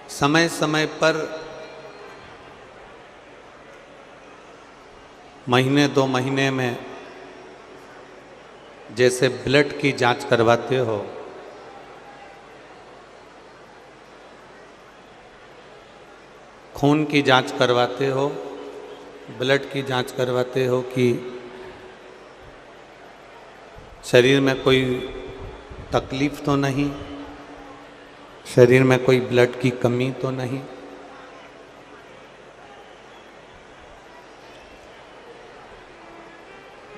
समय समय पर महीने 2 महीने में जैसे ब्लड की जांच करवाते हो, खून की जांच करवाते हो, ब्लड की जांच करवाते हो कि शरीर में कोई तकलीफ तो नहीं, शरीर में कोई ब्लड की कमी तो नहीं।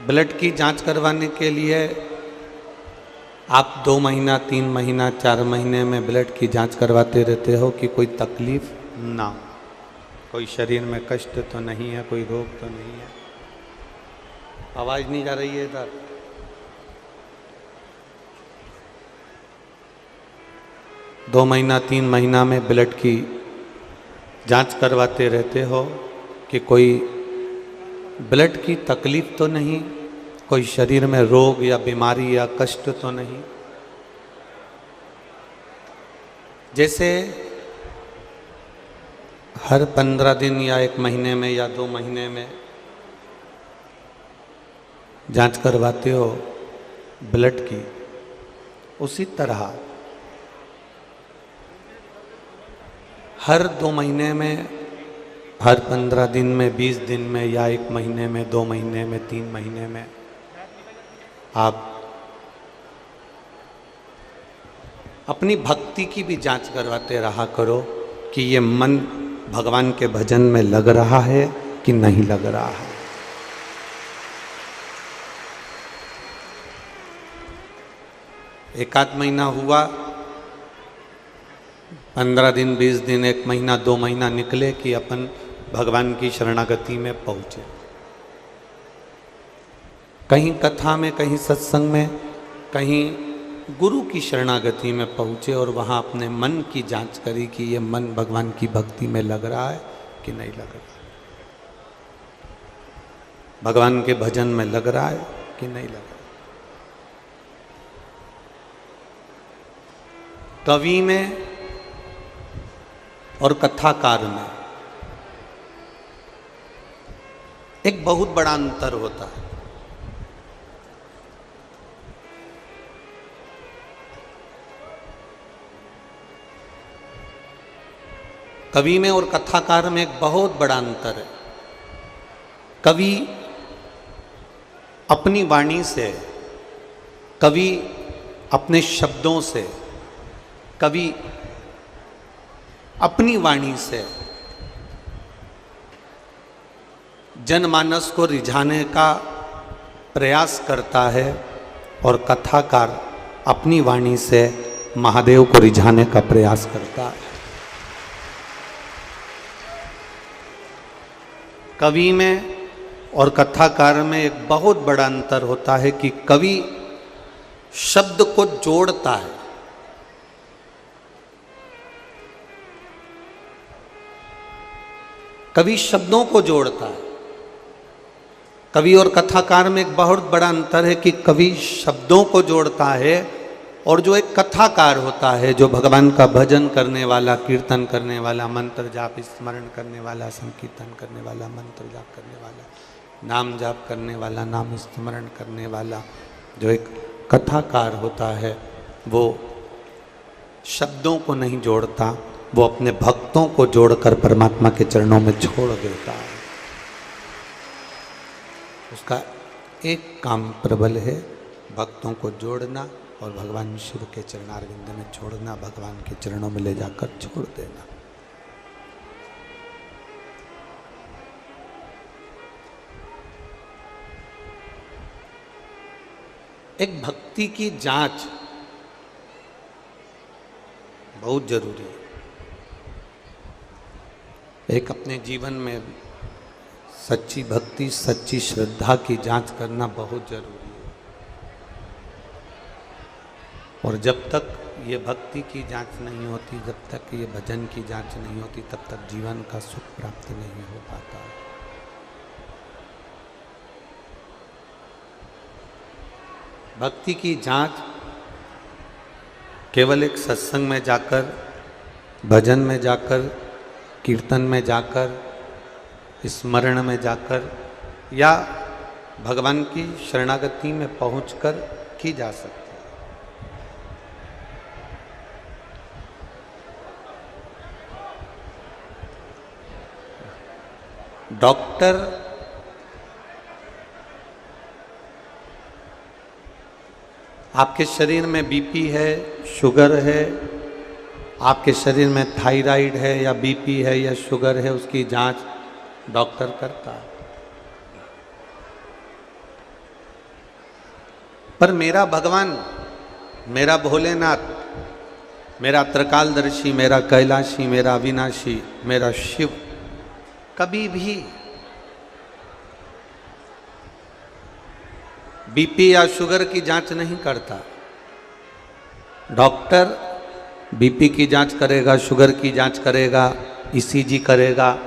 ब्लड की जांच करवाने के लिए आप 2 महीना 3 महीना 4 महीने में ब्लड की जांच करवाते रहते हो कि कोई तकलीफ ना, कोई शरीर में कष्ट तो नहीं है, कोई रोग तो नहीं है। आवाज़ नहीं जा रही है इधर? दो महीना 3 महीना में ब्लड की जांच करवाते रहते हो कि कोई ब्लड की तकलीफ तो नहीं, कोई शरीर में रोग या बीमारी या कष्ट तो नहीं। जैसे हर 15 दिन या 1 महीने में या 2 महीने में जांच करवाते हो ब्लड की, उसी तरह हर 2 महीने में, हर 15 दिन में, 20 दिन में या 1 महीने में, 2 महीने में, 3 महीने में आप अपनी भक्ति की भी जांच करवाते रहा करो कि ये मन भगवान के भजन में लग रहा है कि नहीं लग रहा है। एक आध महीना हुआ, 15 दिन, 20 दिन, 1 महीना, 2 महीना निकले कि अपन भगवान की शरणागति में पहुंचे। कहीं कथा में, कहीं सत्संग में, कहीं गुरु की शरणागति में पहुंचे और वहां अपने मन की जांच करी कि ये मन भगवान की भक्ति में लग रहा है कि नहीं लग रहा, भगवान के भजन में लग रहा है कि नहीं लग रहा। कवि में और कथाकार में एक बहुत बड़ा अंतर होता है। कवि में और कथाकार में एक बहुत बड़ा अंतर है। कवि अपनी वाणी से, कवि अपने शब्दों से, कवि अपनी वाणी से जनमानस को रिझाने का प्रयास करता है और कथाकार अपनी वाणी से महादेव को रिझाने का प्रयास करता है। कवि में और कथाकार में एक बहुत बड़ा अंतर होता है कि कवि शब्द को जोड़ता है, कवि शब्दों को जोड़ता है। कवि और कथाकार में एक बहुत बड़ा अंतर है कि कवि शब्दों को जोड़ता है और जो एक कथाकार होता है, जो भगवान का भजन करने वाला, कीर्तन करने वाला, मंत्र जाप स्मरण करने वाला, संकीर्तन करने वाला, मंत्र जाप करने वाला, नाम जाप करने वाला, नाम स्मरण करने वाला, जो एक कथाकार होता है, वो शब्दों को नहीं जोड़ता, वो अपने भक्तों को जोड़कर परमात्मा के चरणों में छोड़ देता है। उसका एक काम प्रबल है, भक्तों को जोड़ना और भगवान शिव के चरणारविंद में छोड़ना, भगवान के चरणों में ले जाकर छोड़ देना। एक भक्ति की जांच बहुत जरूरी है। एक अपने जीवन में सच्ची भक्ति, सच्ची श्रद्धा की जांच करना बहुत जरूरी है। और जब तक ये भक्ति की जांच नहीं होती, जब तक ये भजन की जांच नहीं होती, तब तक जीवन का सुख प्राप्त नहीं हो पाता। भक्ति की जांच केवल एक सत्संग में जाकर भजन में जाकर, कीर्तन में जाकर, स्मरण में जाकर या भगवान की शरणागति में पहुंचकर की जा सकती है। डॉक्टर आपके शरीर में बीपी है, शुगर है, आपके शरीर में थायराइड है या बीपी है या शुगर है, उसकी जांच डॉक्टर करता है। पर मेरा भगवान, मेरा भोलेनाथ, मेरा त्रिकालदर्शी, मेरा कैलाशी, मेरा अविनाशी, मेरा शिव कभी भी बीपी या शुगर की जांच नहीं करता। डॉक्टर बीपी की जांच करेगा, शुगर की जांच करेगा, ईसीजी करेगा,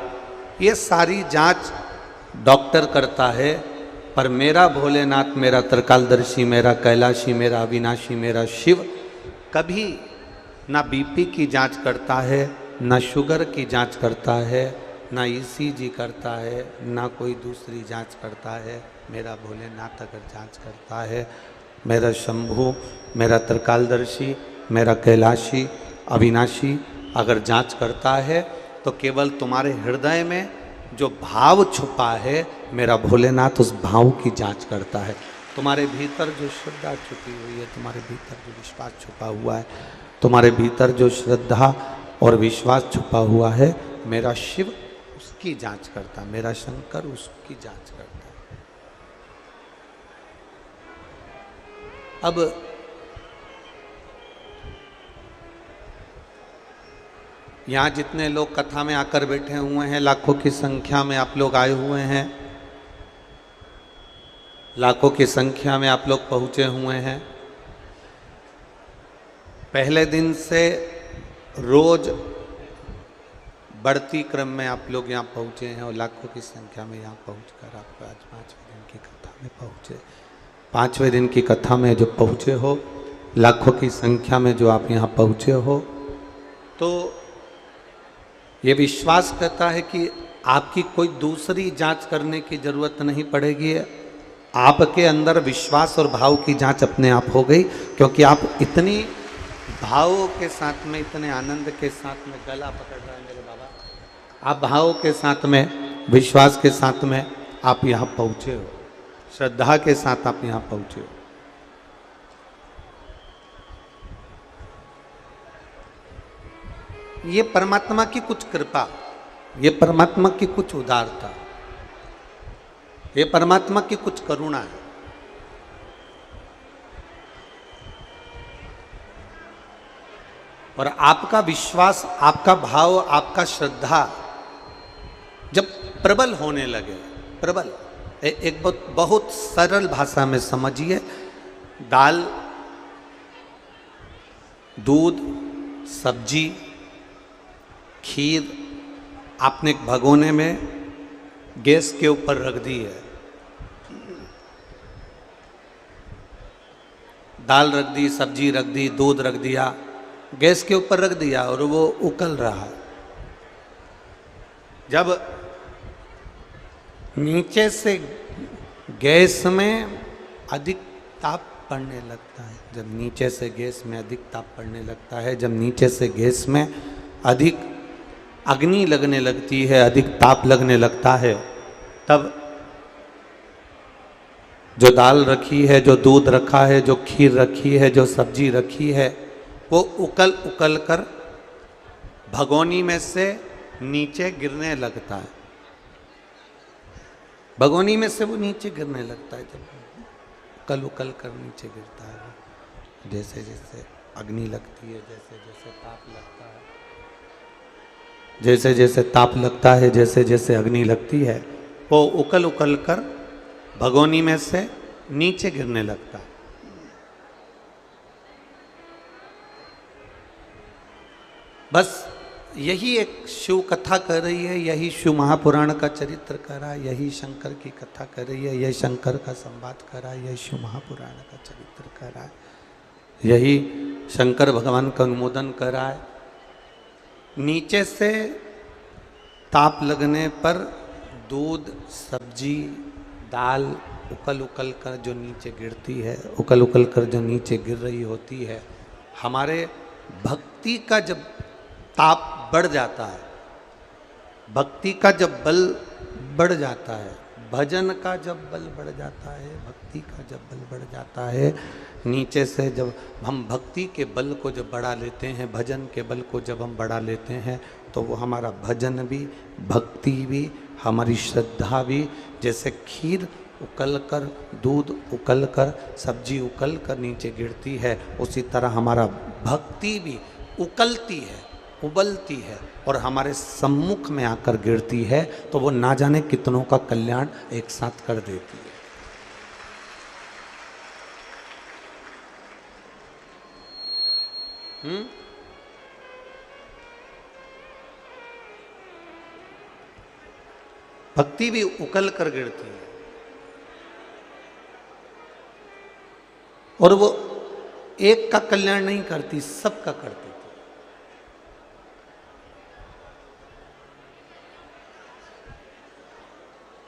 ये सारी जांच डॉक्टर करता है। पर मेरा भोलेनाथ, मेरा त्रिकालदर्शी, मेरा कैलाशी, मेरा अविनाशी, मेरा शिव कभी ना बीपी की जांच करता है, ना शुगर की जांच करता है, ना ईसीजी करता है, ना कोई दूसरी जांच करता है। मेरा भोलेनाथ अगर जांच करता है, मेरा शंभु, मेरा त्रिकालदर्शी, मेरा कैलाशी, अविनाशी अगर जांच करता है तो केवल तुम्हारे हृदय में जो भाव छुपा है, मेरा भोलेनाथ उस भाव की जांच करता है। तुम्हारे भीतर जो श्रद्धा छुपी हुई है, तुम्हारे भीतर जो विश्वास छुपा हुआ है, तुम्हारे भीतर जो श्रद्धा और विश्वास छुपा हुआ है, मेरा शिव उसकी जांच करता है, मेरा शंकर उसकी जांच करता है। अब यहाँ जितने लोग कथा में आकर बैठे हुए हैं, लाखों की संख्या में आप लोग आए हुए हैं, लाखों की संख्या में आप लोग पहुँचे हुए हैं। पहले दिन से रोज बढ़ती क्रम में आप लोग यहाँ पहुँचे हैं और लाखों की संख्या में यहाँ पहुँचकर आप आज 5वें दिन की कथा में पहुँचे। 5वें दिन की कथा में जो पहुँचे हो, लाखों की संख्या में जो आप यहाँ पहुँचे हो, तो ये विश्वास करता है कि आपकी कोई दूसरी जांच करने की जरूरत नहीं पड़ेगी। आपके अंदर विश्वास और भाव की जांच अपने आप हो गई, क्योंकि आप इतनी भावों के साथ में, इतने आनंद के साथ में, गला पकड़ रहा है मेरे बाबा, आप भाव के साथ में, विश्वास के साथ में आप यहाँ पहुँचे हो, श्रद्धा के साथ आप यहाँ पहुँचे हो। ये परमात्मा की कुछ कृपा, ये परमात्मा की कुछ उदारता, ये परमात्मा की कुछ करुणा है। और आपका विश्वास, आपका भाव, आपका श्रद्धा जब प्रबल होने लगे, प्रबल, एक बहुत सरल भाषा में समझिए, दाल, दूध, सब्जी, खीर आपने एक भगोने में गैस के ऊपर रख दी है, दाल रख दी, सब्जी रख दी, दूध रख दिया, गैस के ऊपर रख दिया और वो उकल रहा है। जब नीचे से गैस में अधिक ताप पड़ने लगता है, जब नीचे से गैस में अधिक ताप पड़ने लगता है, जब नीचे से गैस में अधिक अग्नि लगने लगती है, अधिक ताप लगने लगता है, तब जो दाल रखी है, जो दूध रखा है, जो खीर रखी है, जो सब्जी रखी है, वो उकल उकल कर भगोनी में से नीचे गिरने लगता है। भगोनी में से वो नीचे गिरने लगता है, जब उकल उकल कर नीचे गिरता है। जैसे जैसे अग्नि लगती है, जैसे जैसे ताप लगता है, जैसे जैसे ताप लगता है, जैसे जैसे अग्नि लगती है, वो उकल उकल कर भगोनी में से नीचे गिरने लगता है। बस यही एक शिव कथा कर रही है, यही शिव महापुराण का चरित्र कर रहा है, यही शंकर की कथा कर रही है, यही शंकर का संवाद कर रहा है, यही शिव महापुराण का चरित्र कर रहा है, यही शंकर भगवान का अनुमोदन कर रहा है। नीचे से ताप लगने पर दूध, सब्जी, दाल उकल उकल कर जो नीचे गिरती है, उकल उकल कर जो नीचे गिर रही होती है, हमारे भक्ति का जब ताप बढ़ जाता है, भक्ति का जब बल बढ़ जाता है, भजन का जब बल बढ़ जाता है, भक्ति का जब बल बढ़ जाता है, नीचे से जब हम भक्ति के बल को जब बढ़ा लेते हैं, भजन के बल को जब हम बढ़ा लेते हैं, तो वो हमारा भजन भी, भक्ति भी, हमारी श्रद्धा भी, जैसे खीर उकल कर, दूध उकल कर, सब्जी उकल कर नीचे गिरती है, उसी तरह हमारा भक्ति भी उकलती है, उबलती है और हमारे सम्मुख में आकर गिरती है, तो वो ना जाने कितनों का कल्याण एक साथ कर देती है। भक्ति भी उकल कर गिरती है और वो एक का कल्याण नहीं करती, सबका करती थी।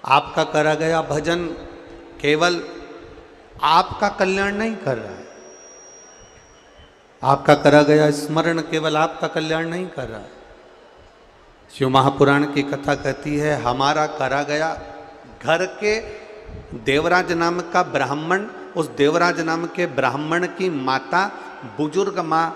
आपका करा गया भजन केवल आपका कल्याण नहीं कर रहा है, आपका करा गया स्मरण केवल आपका कल्याण नहीं कर रहा है। शिव महापुराण की कथा कहती है, हमारा करा गया घर के देवराज नाम का ब्राह्मण, उस देवराज नाम के ब्राह्मण की माता बुजुर्ग माँ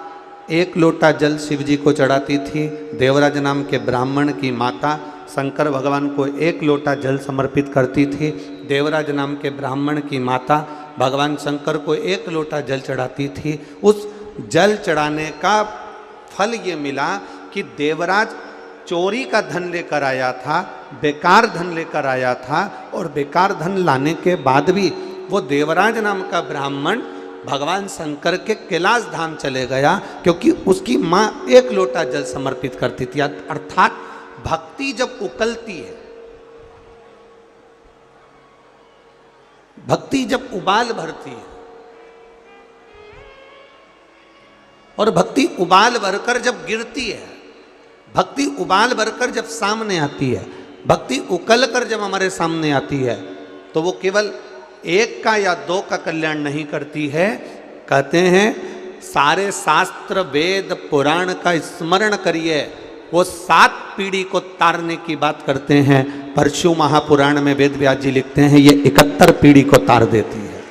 एक लोटा जल शिव जी को चढ़ाती थी। देवराज नाम के ब्राह्मण की माता शंकर भगवान को एक लोटा जल समर्पित करती थी। देवराज नाम के ब्राह्मण की माता भगवान शंकर को एक लोटा जल चढ़ाती थी। उस जल चढ़ाने का फल ये मिला कि देवराज चोरी का धन लेकर आया था, बेकार धन लेकर आया था, और बेकार धन लाने के बाद भी वो देवराज नाम का ब्राह्मण भगवान शंकर के कैलाश धाम चले गया, क्योंकि उसकी माँ एक लोटा जल समर्पित करती थी। अर्थात भक्ति जब उकलती है, भक्ति जब उबाल भरती है, और भक्ति उबाल भरकर जब गिरती है, भक्ति उबाल भरकर जब सामने आती है, भक्ति उकल कर जब हमारे सामने आती है, तो वो केवल एक का या दो का कल्याण नहीं करती है। कहते हैं सारे शास्त्र वेद पुराण का स्मरण करिए, वो 7 पीढ़ी को तारने की बात करते हैं। पर शिव महापुराण में वेद व्यास जी लिखते हैं ये 71 पीढ़ी को तार देती है,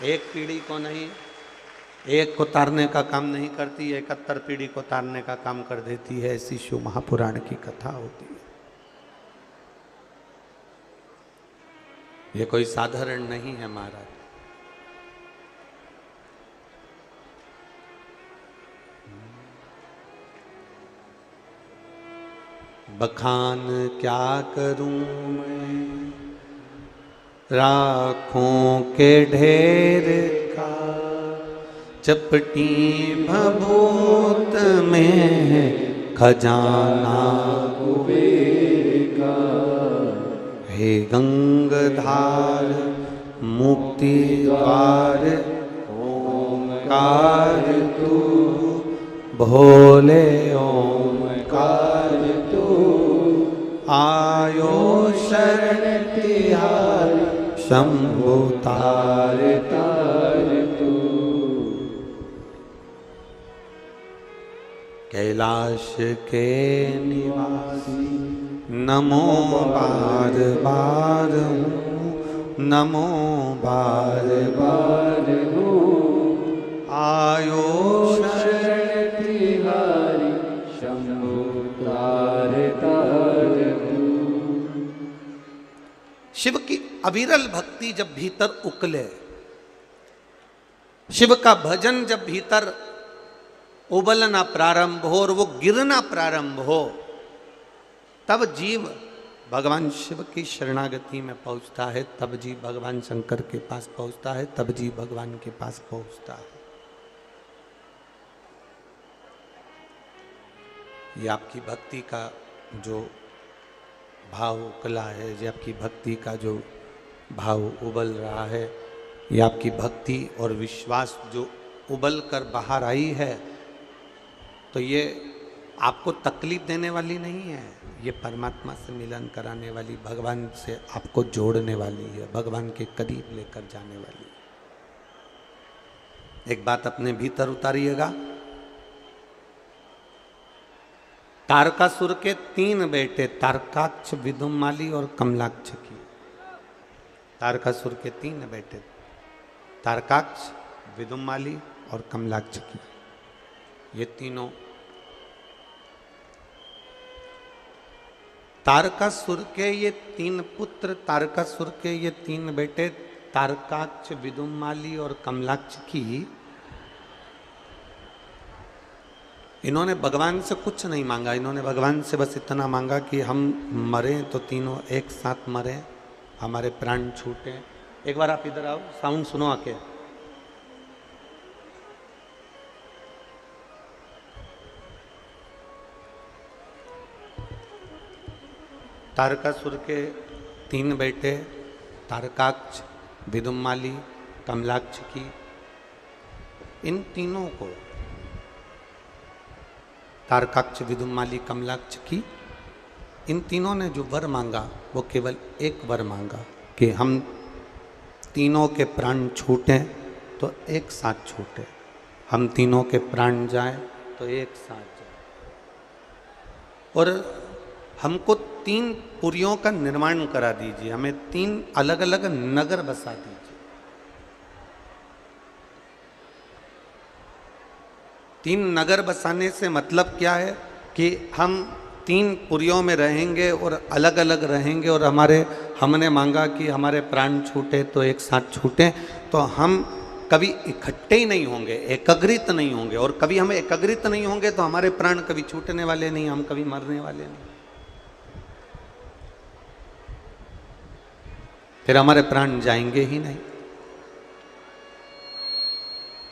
एक पीढ़ी को नहीं, एक को तारने का काम नहीं करती, 71 पीढ़ी को तारने का काम कर देती है। ऐसी शिव महापुराण की कथा होती है। ये कोई साधारण नहीं है महाराज। बखान क्या करूं मैं राखों के ढेर का, चपटी भभूत में खजाना कुबेर का। हे गंगधार मुक्ति द्वार ओमकार तू, भोले ओमकार तू। आयो शरण तिहार शंभु तार तार तू। कैलाश के निवासी नमो बार बार हूँ, नमो बार बार हूँ। आयो शरण तिहारी शंभु तार तार तू। शिव की अविरल भक्ति जब भीतर उकले, शिव का भजन जब भीतर उबलना प्रारंभ हो और वो गिरना प्रारंभ हो, तब जीव भगवान शिव की शरणागति में पहुंचता है, तब जीव भगवान शंकर के पास पहुंचता है, तब जीव भगवान के पास पहुंचता है। ये आपकी भक्ति का जो भाव उकला है, ये आपकी भक्ति का जो भाव उबल रहा है, ये आपकी भक्ति और विश्वास जो उबल कर बाहर आई है, तो ये आपको तकलीफ देने वाली नहीं है, ये परमात्मा से मिलन कराने वाली, भगवान से आपको जोड़ने वाली है, भगवान के करीब लेकर जाने वाली है। एक बात अपने भीतर उतारिएगा। तारकासुर के 3 बेटे तारकाक्ष, विदुमाली और कमलाक्ष की। तारकासुर के 3 बेटे तारकाक्ष, विदुमाली और कमलाक्ष की। ये तीनों तारकासुर के ये 3 पुत्र, तारकासुर के ये 3 बेटे तारकाक्ष, विदुमाली और कमलाक्ष की, इन्होंने भगवान से कुछ नहीं मांगा। इन्होंने भगवान से बस इतना मांगा कि हम मरें तो तीनों एक साथ मरें, हमारे प्राण छूटे। एक बार आप इधर आओ, साउंड सुनो आके। तारकासुर के 3 बेटे तारकाक्ष, विदुमाली, कमलाक्ष की, इन तीनों को, तारकाक्ष, विदुमाली, कमलाक्ष की, इन तीनों ने जो वर मांगा वो केवल एक वर मांगा कि हम तीनों के प्राण छूटें तो एक साथ छूटे, हम तीनों के प्राण जाएं तो एक साथ जाएं, और हमको 3 पुरियों का निर्माण करा दीजिए, हमें 3 अलग अलग नगर बसा दीजिए। 3 नगर बसाने से मतलब क्या है कि हम 3 पुरियों में रहेंगे और अलग अलग रहेंगे, और हमने मांगा कि हमारे प्राण छूटे तो एक साथ छूटे, तो हम कभी इकट्ठे ही नहीं होंगे, एकत्रित नहीं होंगे, और कभी हम एकत्रित नहीं होंगे तो हमारे प्राण कभी छूटने वाले नहीं, हम कभी मरने वाले नहीं, फिर हमारे प्राण जाएंगे ही नहीं।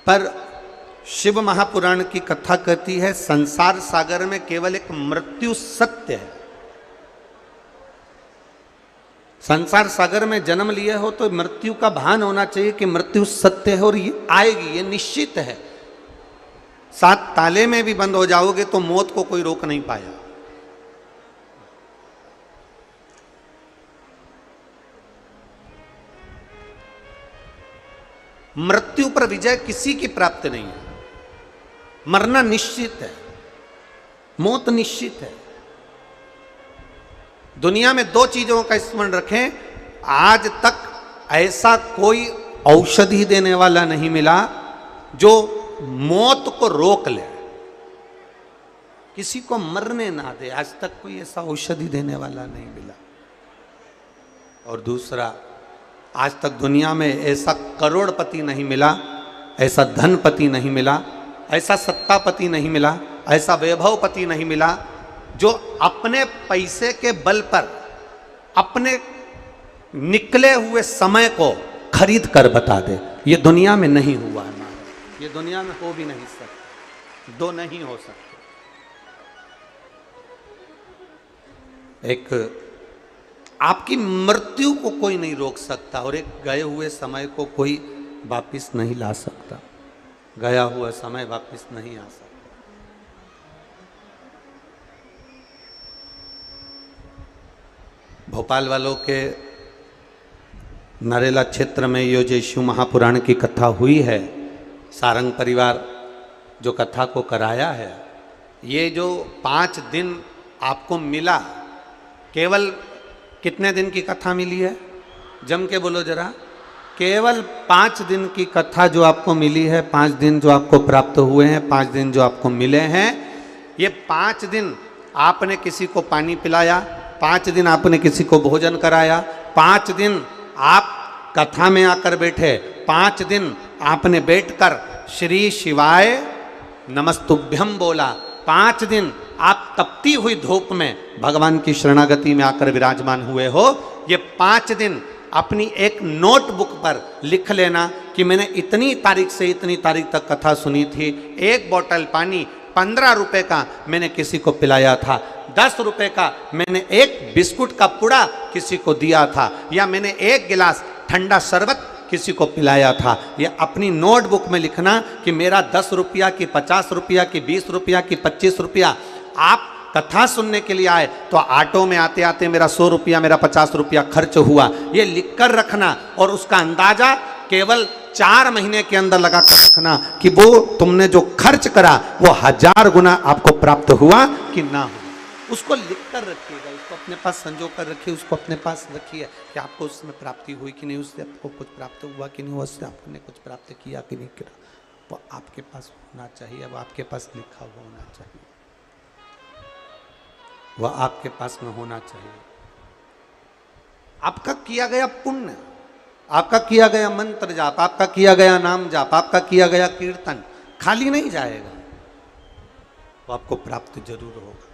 पर शिव महापुराण की कथा कहती है संसार सागर में केवल एक मृत्यु सत्य है। संसार सागर में जन्म लिए हो तो मृत्यु का भान होना चाहिए कि मृत्यु सत्य है और ये आएगी, ये निश्चित है। 7 ताले में भी बंद हो जाओगे तो मौत को कोई रोक नहीं पाया। मृत्यु पर विजय किसी की प्राप्त नहीं है। मरना निश्चित है, मौत निश्चित है। दुनिया में 2 चीजों का स्मरण रखें, आज तक ऐसा कोई औषधि देने वाला नहीं मिला जो मौत को रोक ले, किसी को मरने ना दे। आज तक कोई ऐसा औषधि देने वाला नहीं मिला। और दूसरा, आज तक दुनिया में ऐसा करोड़पति नहीं मिला, ऐसा धनपति नहीं मिला, ऐसा सत्तापति नहीं मिला, ऐसा वैभवपति नहीं मिला जो अपने पैसे के बल पर अपने निकले हुए समय को खरीद कर बता दे। ये दुनिया में नहीं हुआ है, ये दुनिया में हो भी नहीं सकता, 2 नहीं हो सकते। एक आपकी मृत्यु को कोई नहीं रोक सकता और एक गए हुए समय को कोई वापिस नहीं ला सकता। गया हुआ समय वापिस नहीं आ सकता। भोपाल वालों के नरेला क्षेत्र में ये जो शिव महापुराण की कथा हुई है, सारंग परिवार जो कथा को कराया है, ये जो 5 दिन आपको मिला, केवल कितने दिन की कथा मिली है? जम के बोलो जरा। केवल 5 दिन की कथा जो आपको मिली है, 5 दिन जो आपको प्राप्त हुए हैं, 5 दिन जो आपको मिले हैं, ये 5 दिन आपने किसी को पानी पिलाया, 5 दिन आपने किसी को भोजन कराया, 5 दिन आप कथा में आकर बैठे, 5 दिन आपने बैठकर श्री शिवाय नमस्तुभ्यम बोला, 5 दिन आप तपती हुई धूप में भगवान की शरणागति में आकर विराजमान हुए हो। ये 5 दिन अपनी एक नोटबुक पर लिख लेना कि मैंने इतनी तारीख से इतनी तारीख तक कथा सुनी थी, 1 बोतल पानी 15 रुपए का मैंने किसी को पिलाया था, 10 रुपए का मैंने 1 बिस्कुट का पुड़ा किसी को दिया था, या मैंने 1 गिलास ठंडा शरबत किसी को पिलाया था। ये अपनी नोटबुक में लिखना कि मेरा 10 रुपया की 50 रुपया की 20 रुपया की 25 रुपया आप कथा सुनने के लिए आए तो ऑटो में आते आते मेरा 100 रुपया, मेरा 50 रुपया खर्च हुआ, ये लिख कर रखना और उसका अंदाजा केवल 4 महीने के अंदर लगा कर रखना कि वो तुमने जो खर्च करा वो 1000 गुना आपको प्राप्त हुआ कि ना हुआ। उसको लिख कर रखिएगा, उसको अपने पास संजो कर रखिए, उसको अपने पास रखिए कि आपको उसमें प्राप्ति हुई कि नहीं, उससे आपको कुछ प्राप्त हुआ कि नहीं, उससे आपने कुछ प्राप्त किया कि नहीं किया। वो आपके पास होना चाहिए, वो आपके पास लिखा हुआ होना चाहिए, वह आपके पास में होना चाहिए। आपका किया गया पुण्य, आपका किया गया मंत्र जाप, आपका किया गया नाम जाप, आपका किया गया कीर्तन खाली नहीं जाएगा, वो आपको प्राप्त जरूर होगा।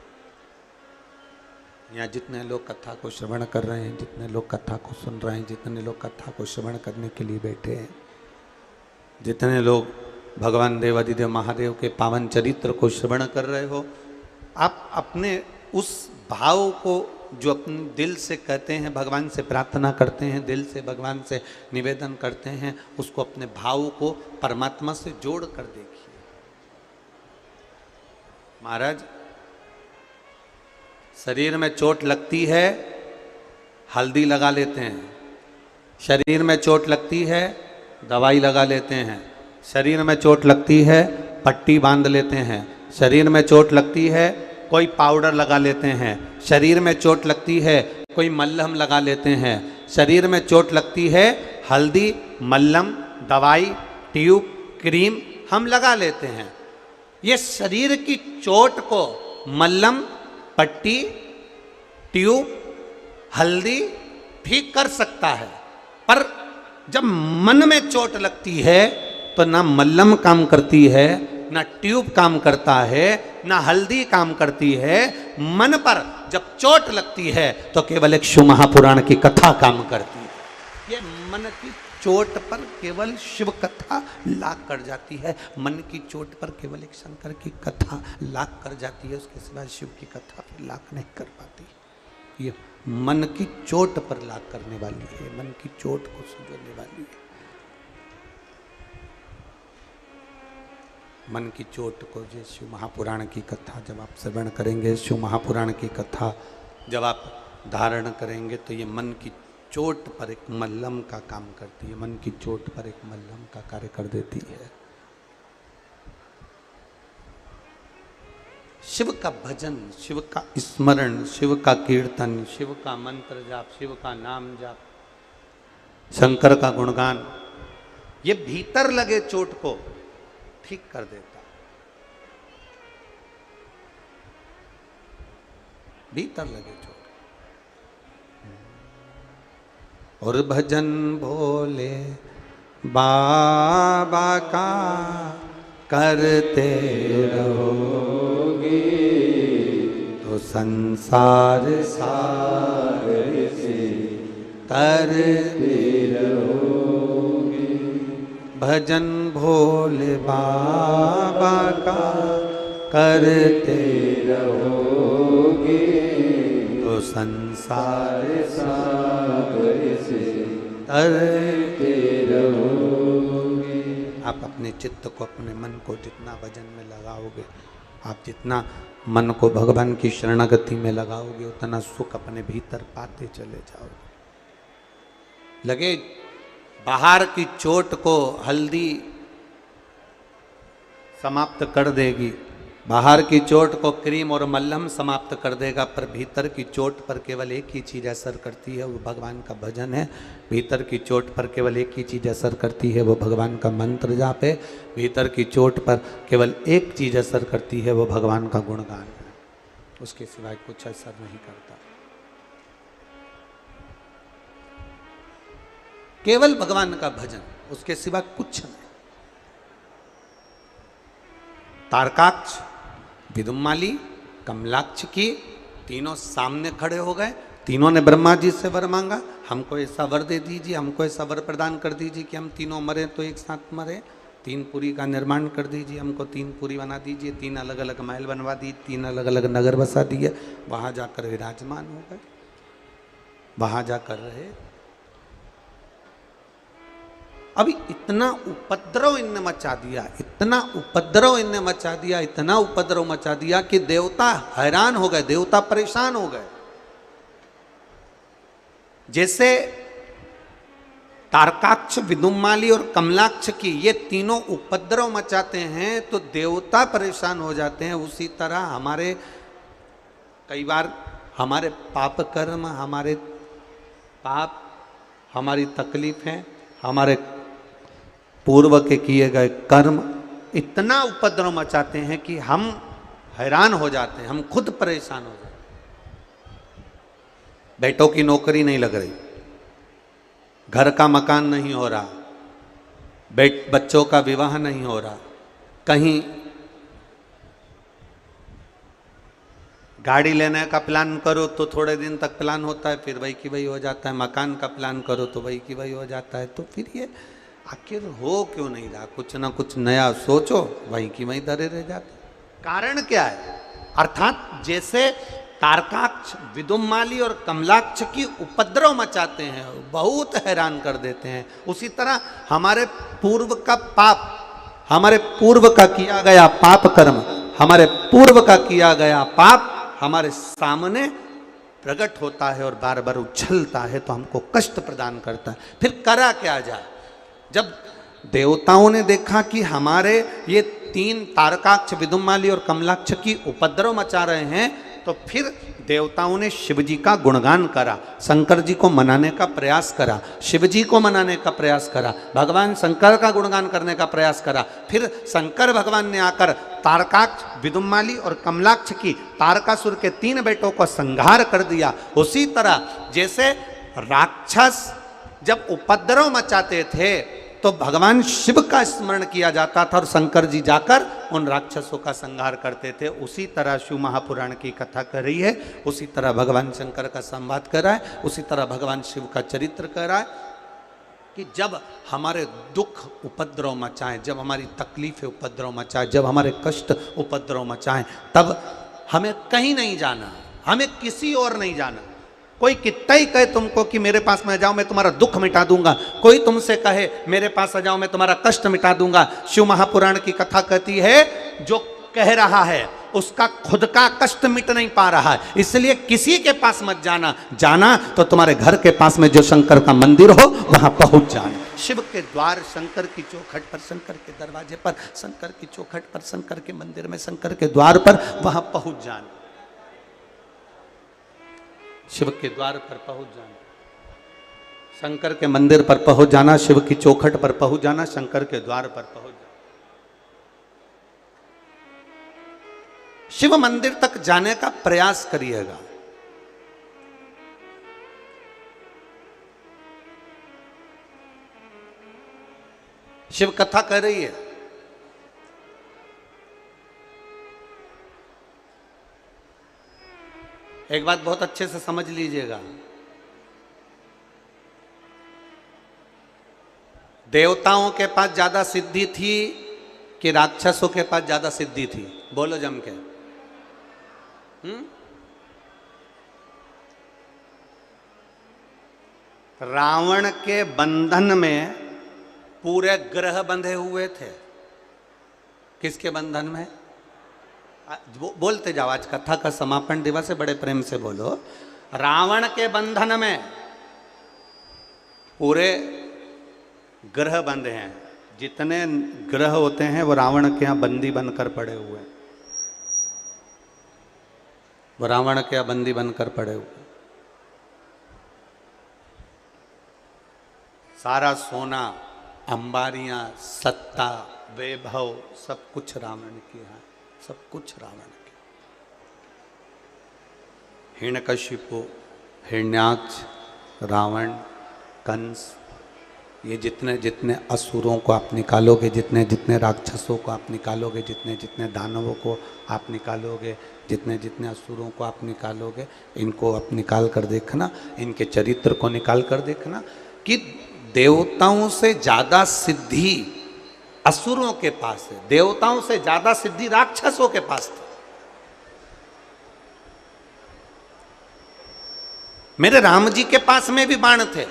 यहाँ जितने लोग कथा को श्रवण कर रहे हैं, जितने लोग कथा को सुन रहे हैं, जितने लोग कथा को श्रवण करने के लिए बैठे हैं, जितने लोग भगवान देवादिदेव महादेव के पावन चरित्र को श्रवण कर रहे हो, आप अपने उस भाव को जो अपने दिल से कहते हैं, भगवान से प्रार्थना करते हैं, दिल से भगवान से निवेदन करते हैं, उसको अपने भाव को परमात्मा से जोड़ कर देखिए। महाराज, शरीर में चोट लगती है, हल्दी लगा लेते हैं, शरीर में चोट लगती है, दवाई लगा लेते हैं, शरीर में चोट लगती है, पट्टी बांध लेते हैं, शरीर में चोट लगती है, कोई पाउडर लगा लेते हैं, शरीर में चोट लगती है, कोई मल्हम लगा लेते हैं, शरीर में चोट लगती है, हल्दी, मल्हम, दवाई, ट्यूब, क्रीम हम लगा लेते हैं। ये शरीर की चोट को मल्हम, पट्टी, ट्यूब, हल्दी ठीक कर सकता है, पर जब मन में चोट लगती है तो ना मल्हम काम करती है, ना ट्यूब काम करता है, ना हल्दी काम करती है। मन पर जब चोट लगती है तो केवल एक शिव महापुराण की कथा काम करती है। ये मन की चोट पर केवल शिव कथा लाग कर जाती है, मन की चोट पर केवल एक शंकर की कथा लाग कर जाती है, उसके सिवा शिव की कथा फिर लाग नहीं कर पाती। ये मन की चोट पर लाग करने वाली है, मन की चोट को सुझाने वाली है। मन की चोट को जो शिव महापुराण की कथा जब आप श्रवण करेंगे, शिव महापुराण की कथा जब आप धारण करेंगे तो ये मन की चोट पर एक मल्हम का काम करती है, मन की चोट पर एक मल्हम का कार्य कर देती है। शिव का भजन, शिव का स्मरण, शिव का कीर्तन, शिव का मंत्र जाप, शिव का नाम जाप, शंकर का गुणगान, ये भीतर लगे चोट को ठीक कर देता, भीतर लगे चोट। और भजन भोले बाबा का करते रहोगे तो संसार सागर से तरते रहोगे। भजन भोले बाबा का करते रहोगे तो संसार सागर से तरते रहोगे। आप अपने चित्त को, अपने मन को जितना भजन में लगाओगे, आप जितना मन को भगवान की शरणागति में लगाओगे, उतना सुख अपने भीतर पाते चले जाओगे। लगे बाहर की चोट को हल्दी समाप्त कर देगी, बाहर की चोट को क्रीम और मल्हम समाप्त कर देगा, पर भीतर की चोट पर केवल एक ही चीज़ असर करती है, वो भगवान का भजन है। भीतर की चोट पर केवल एक ही चीज़ असर करती है, वो भगवान का मंत्र जाप है। भीतर की चोट पर केवल एक चीज़ असर करती है, वो भगवान का गुणगान है। उसके सिवाय कुछ असर नहीं करता। केवल भगवान का भजन, उसके सिवा कुछ नहीं। तारकाक्ष, विदुमाली, कमलाक्ष की तीनों सामने खड़े हो गए। तीनों ने ब्रह्मा जी से वर मांगा, हमको ऐसा वर दे दीजिए, हमको ऐसा वर प्रदान कर दीजिए कि हम तीनों मरे तो एक साथ मरे। 3 पुरी का निर्माण कर दीजिए, हमको 3 पुरी बना दीजिए, 3 अलग अलग महल बनवा दिए, 3 अलग अलग नगर बसा दिए। वहाँ जाकर विराजमान हो गए, वहाँ जाकर रहे। अभी इतना उपद्रव इनने मचा दिया, इतना उपद्रव इनने मचा दिया, इतना उपद्रव मचा दिया कि देवता हैरान हो गए, देवता परेशान हो गए। जैसे तारकाक्ष, विदुम्माली और कमलाक्ष की ये तीनों उपद्रव मचाते हैं तो देवता परेशान हो जाते हैं, उसी तरह हमारे कई बार हमारे पाप कर्म, हमारे पाप, हमारी तकलीफें, हमारे पूर्व के किए गए कर्म इतना उपद्रव मचाते हैं कि हम हैरान हो जाते हैं, हम खुद परेशान हो जाते हैं। बेटों की नौकरी नहीं लग रही, घर का मकान नहीं हो रहा, बच्चों का विवाह नहीं हो रहा, कहीं गाड़ी लेने का प्लान करो तो थोड़े दिन तक प्लान होता है, फिर वही की वही हो जाता है, मकान का प्लान करो तो वही की वही हो जाता है। तो फिर ये आखिर हो क्यों नहीं रहा? कुछ ना कुछ नया सोचो, वहीं की वहीं धरे रह जाते। कारण क्या है? अर्थात जैसे तारकाक्ष, विदुम्माली और कमलाक्ष की उपद्रव मचाते हैं, बहुत हैरान कर देते हैं, उसी तरह हमारे पूर्व का पाप, हमारे पूर्व का किया गया पाप कर्म, हमारे पूर्व का किया गया पाप हमारे सामने प्रकट होता है और बार बार उछलता है तो हमको कष्ट प्रदान करता है। फिर करा क्या जाए? जब देवताओं ने देखा कि हमारे ये तीन तारकाक्ष, विदुम्माली और कमलाक्ष की उपद्रव मचा रहे हैं, तो फिर देवताओं ने शिव जी का गुणगान करा, शंकर जी को मनाने का प्रयास करा, शिव जी को मनाने का प्रयास करा, भगवान शंकर का गुणगान करने का प्रयास करा। फिर शंकर भगवान ने आकर तारकाक्ष, विदुम्माली और कमलाक्ष की, तारकासुर के 3 बेटों को संहार कर दिया। उसी तरह जैसे राक्षस जब उपद्रव मचाते थे तो भगवान शिव का स्मरण किया जाता था और शंकर जी जाकर उन राक्षसों का संहार करते थे। उसी तरह शिव महापुराण की कथा कर रही है, उसी तरह भगवान शंकर का संवाद कर रहा है, उसी तरह भगवान शिव का चरित्र कर रहा है कि जब हमारे दुख उपद्रव मचाएं, जब हमारी तकलीफें उपद्रव मचाएं, जब हमारे कष्ट उपद्रव मचाएं, तब हमें कहीं नहीं जाना, हमें किसी और नहीं जाना। कोई कितना ही कहे तुमको कि मेरे पास में आ जाओ, मैं तुम्हारा दुख मिटा दूंगा, कोई तुमसे कहे मेरे पास आ जाओ, मैं तुम्हारा कष्ट मिटा दूंगा। शिव महापुराण की कथा कहती है जो कह रहा है उसका खुद का कष्ट मिट नहीं पा रहा है, इसलिए किसी के पास मत जाना, जाना तो तुम्हारे घर के पास में जो शंकर का मंदिर हो वहां पहुंच जाना। शिव के द्वार, शंकर की चौखट पर, शंकर के दरवाजे पर, शंकर की चौखट पर, शंकर के मंदिर में, शंकर के द्वार पर, वहां पहुंच जाना, शिव के द्वार पर पहुंच जाना, शंकर के मंदिर पर पहुंच जाना, शिव की चौखट पर पहुंच जाना, शंकर के द्वार पर पहुंच जाना। शिव मंदिर तक जाने का प्रयास करिएगा। शिव कथा कह रही है, एक बात बहुत अच्छे से समझ लीजिएगा, देवताओं के पास ज्यादा सिद्धि थी कि राक्षसों के पास ज्यादा सिद्धि थी? बोलो जम के। रावण के बंधन में पूरे ग्रह बंधे हुए थे। किसके बंधन में? बोलते जाओ, आज कथा का समापन दिवस है, बड़े प्रेम से बोलो। रावण के बंधन में पूरे ग्रह बंधे हैं, जितने ग्रह होते हैं वो रावण के यहाँ बंदी बनकर पड़े हुए हैं, वो रावण के यहाँ बंदी बनकर पड़े हुए। सारा सोना, अंबारियां, सत्ता, वैभव सब कुछ रावण की है, सब कुछ रावण के। हिरण्यकशिपु, हिरण्याक्ष, रावण, कंस, ये जितने जितने असुरों को आप निकालोगे, जितने जितने राक्षसों को आप निकालोगे, जितने जितने दानवों को आप निकालोगे, जितने जितने असुरों को आप निकालोगे, इनको आप निकाल कर देखना, इनके चरित्र को निकाल कर देखना कि देवताओं से ज्यादा सिद्धि असुरों के पास है, देवताओं से ज्यादा सिद्धि राक्षसों के पास थी। मेरे राम जी के पास में भी बाण थे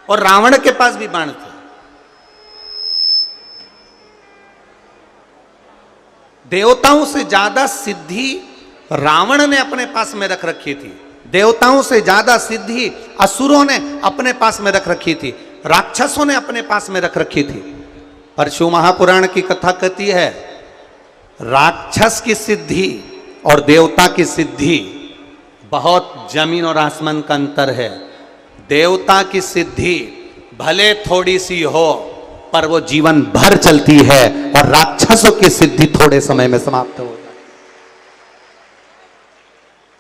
और रावण के पास भी बाण थे, देवताओं से ज्यादा सिद्धि रावण ने अपने पास में रख रखी थी, देवताओं से ज्यादा सिद्धि असुरों ने अपने पास में रख रखी थी, राक्षसों ने अपने पास में रख रखी थी। पर शिव महापुराण की कथा कहती है राक्षस की सिद्धि और देवता की सिद्धि बहुत जमीन और आसमान का अंतर है। देवता की सिद्धि भले थोड़ी सी हो पर वो जीवन भर चलती है, और राक्षसों की सिद्धि थोड़े समय में समाप्त हो जाती है।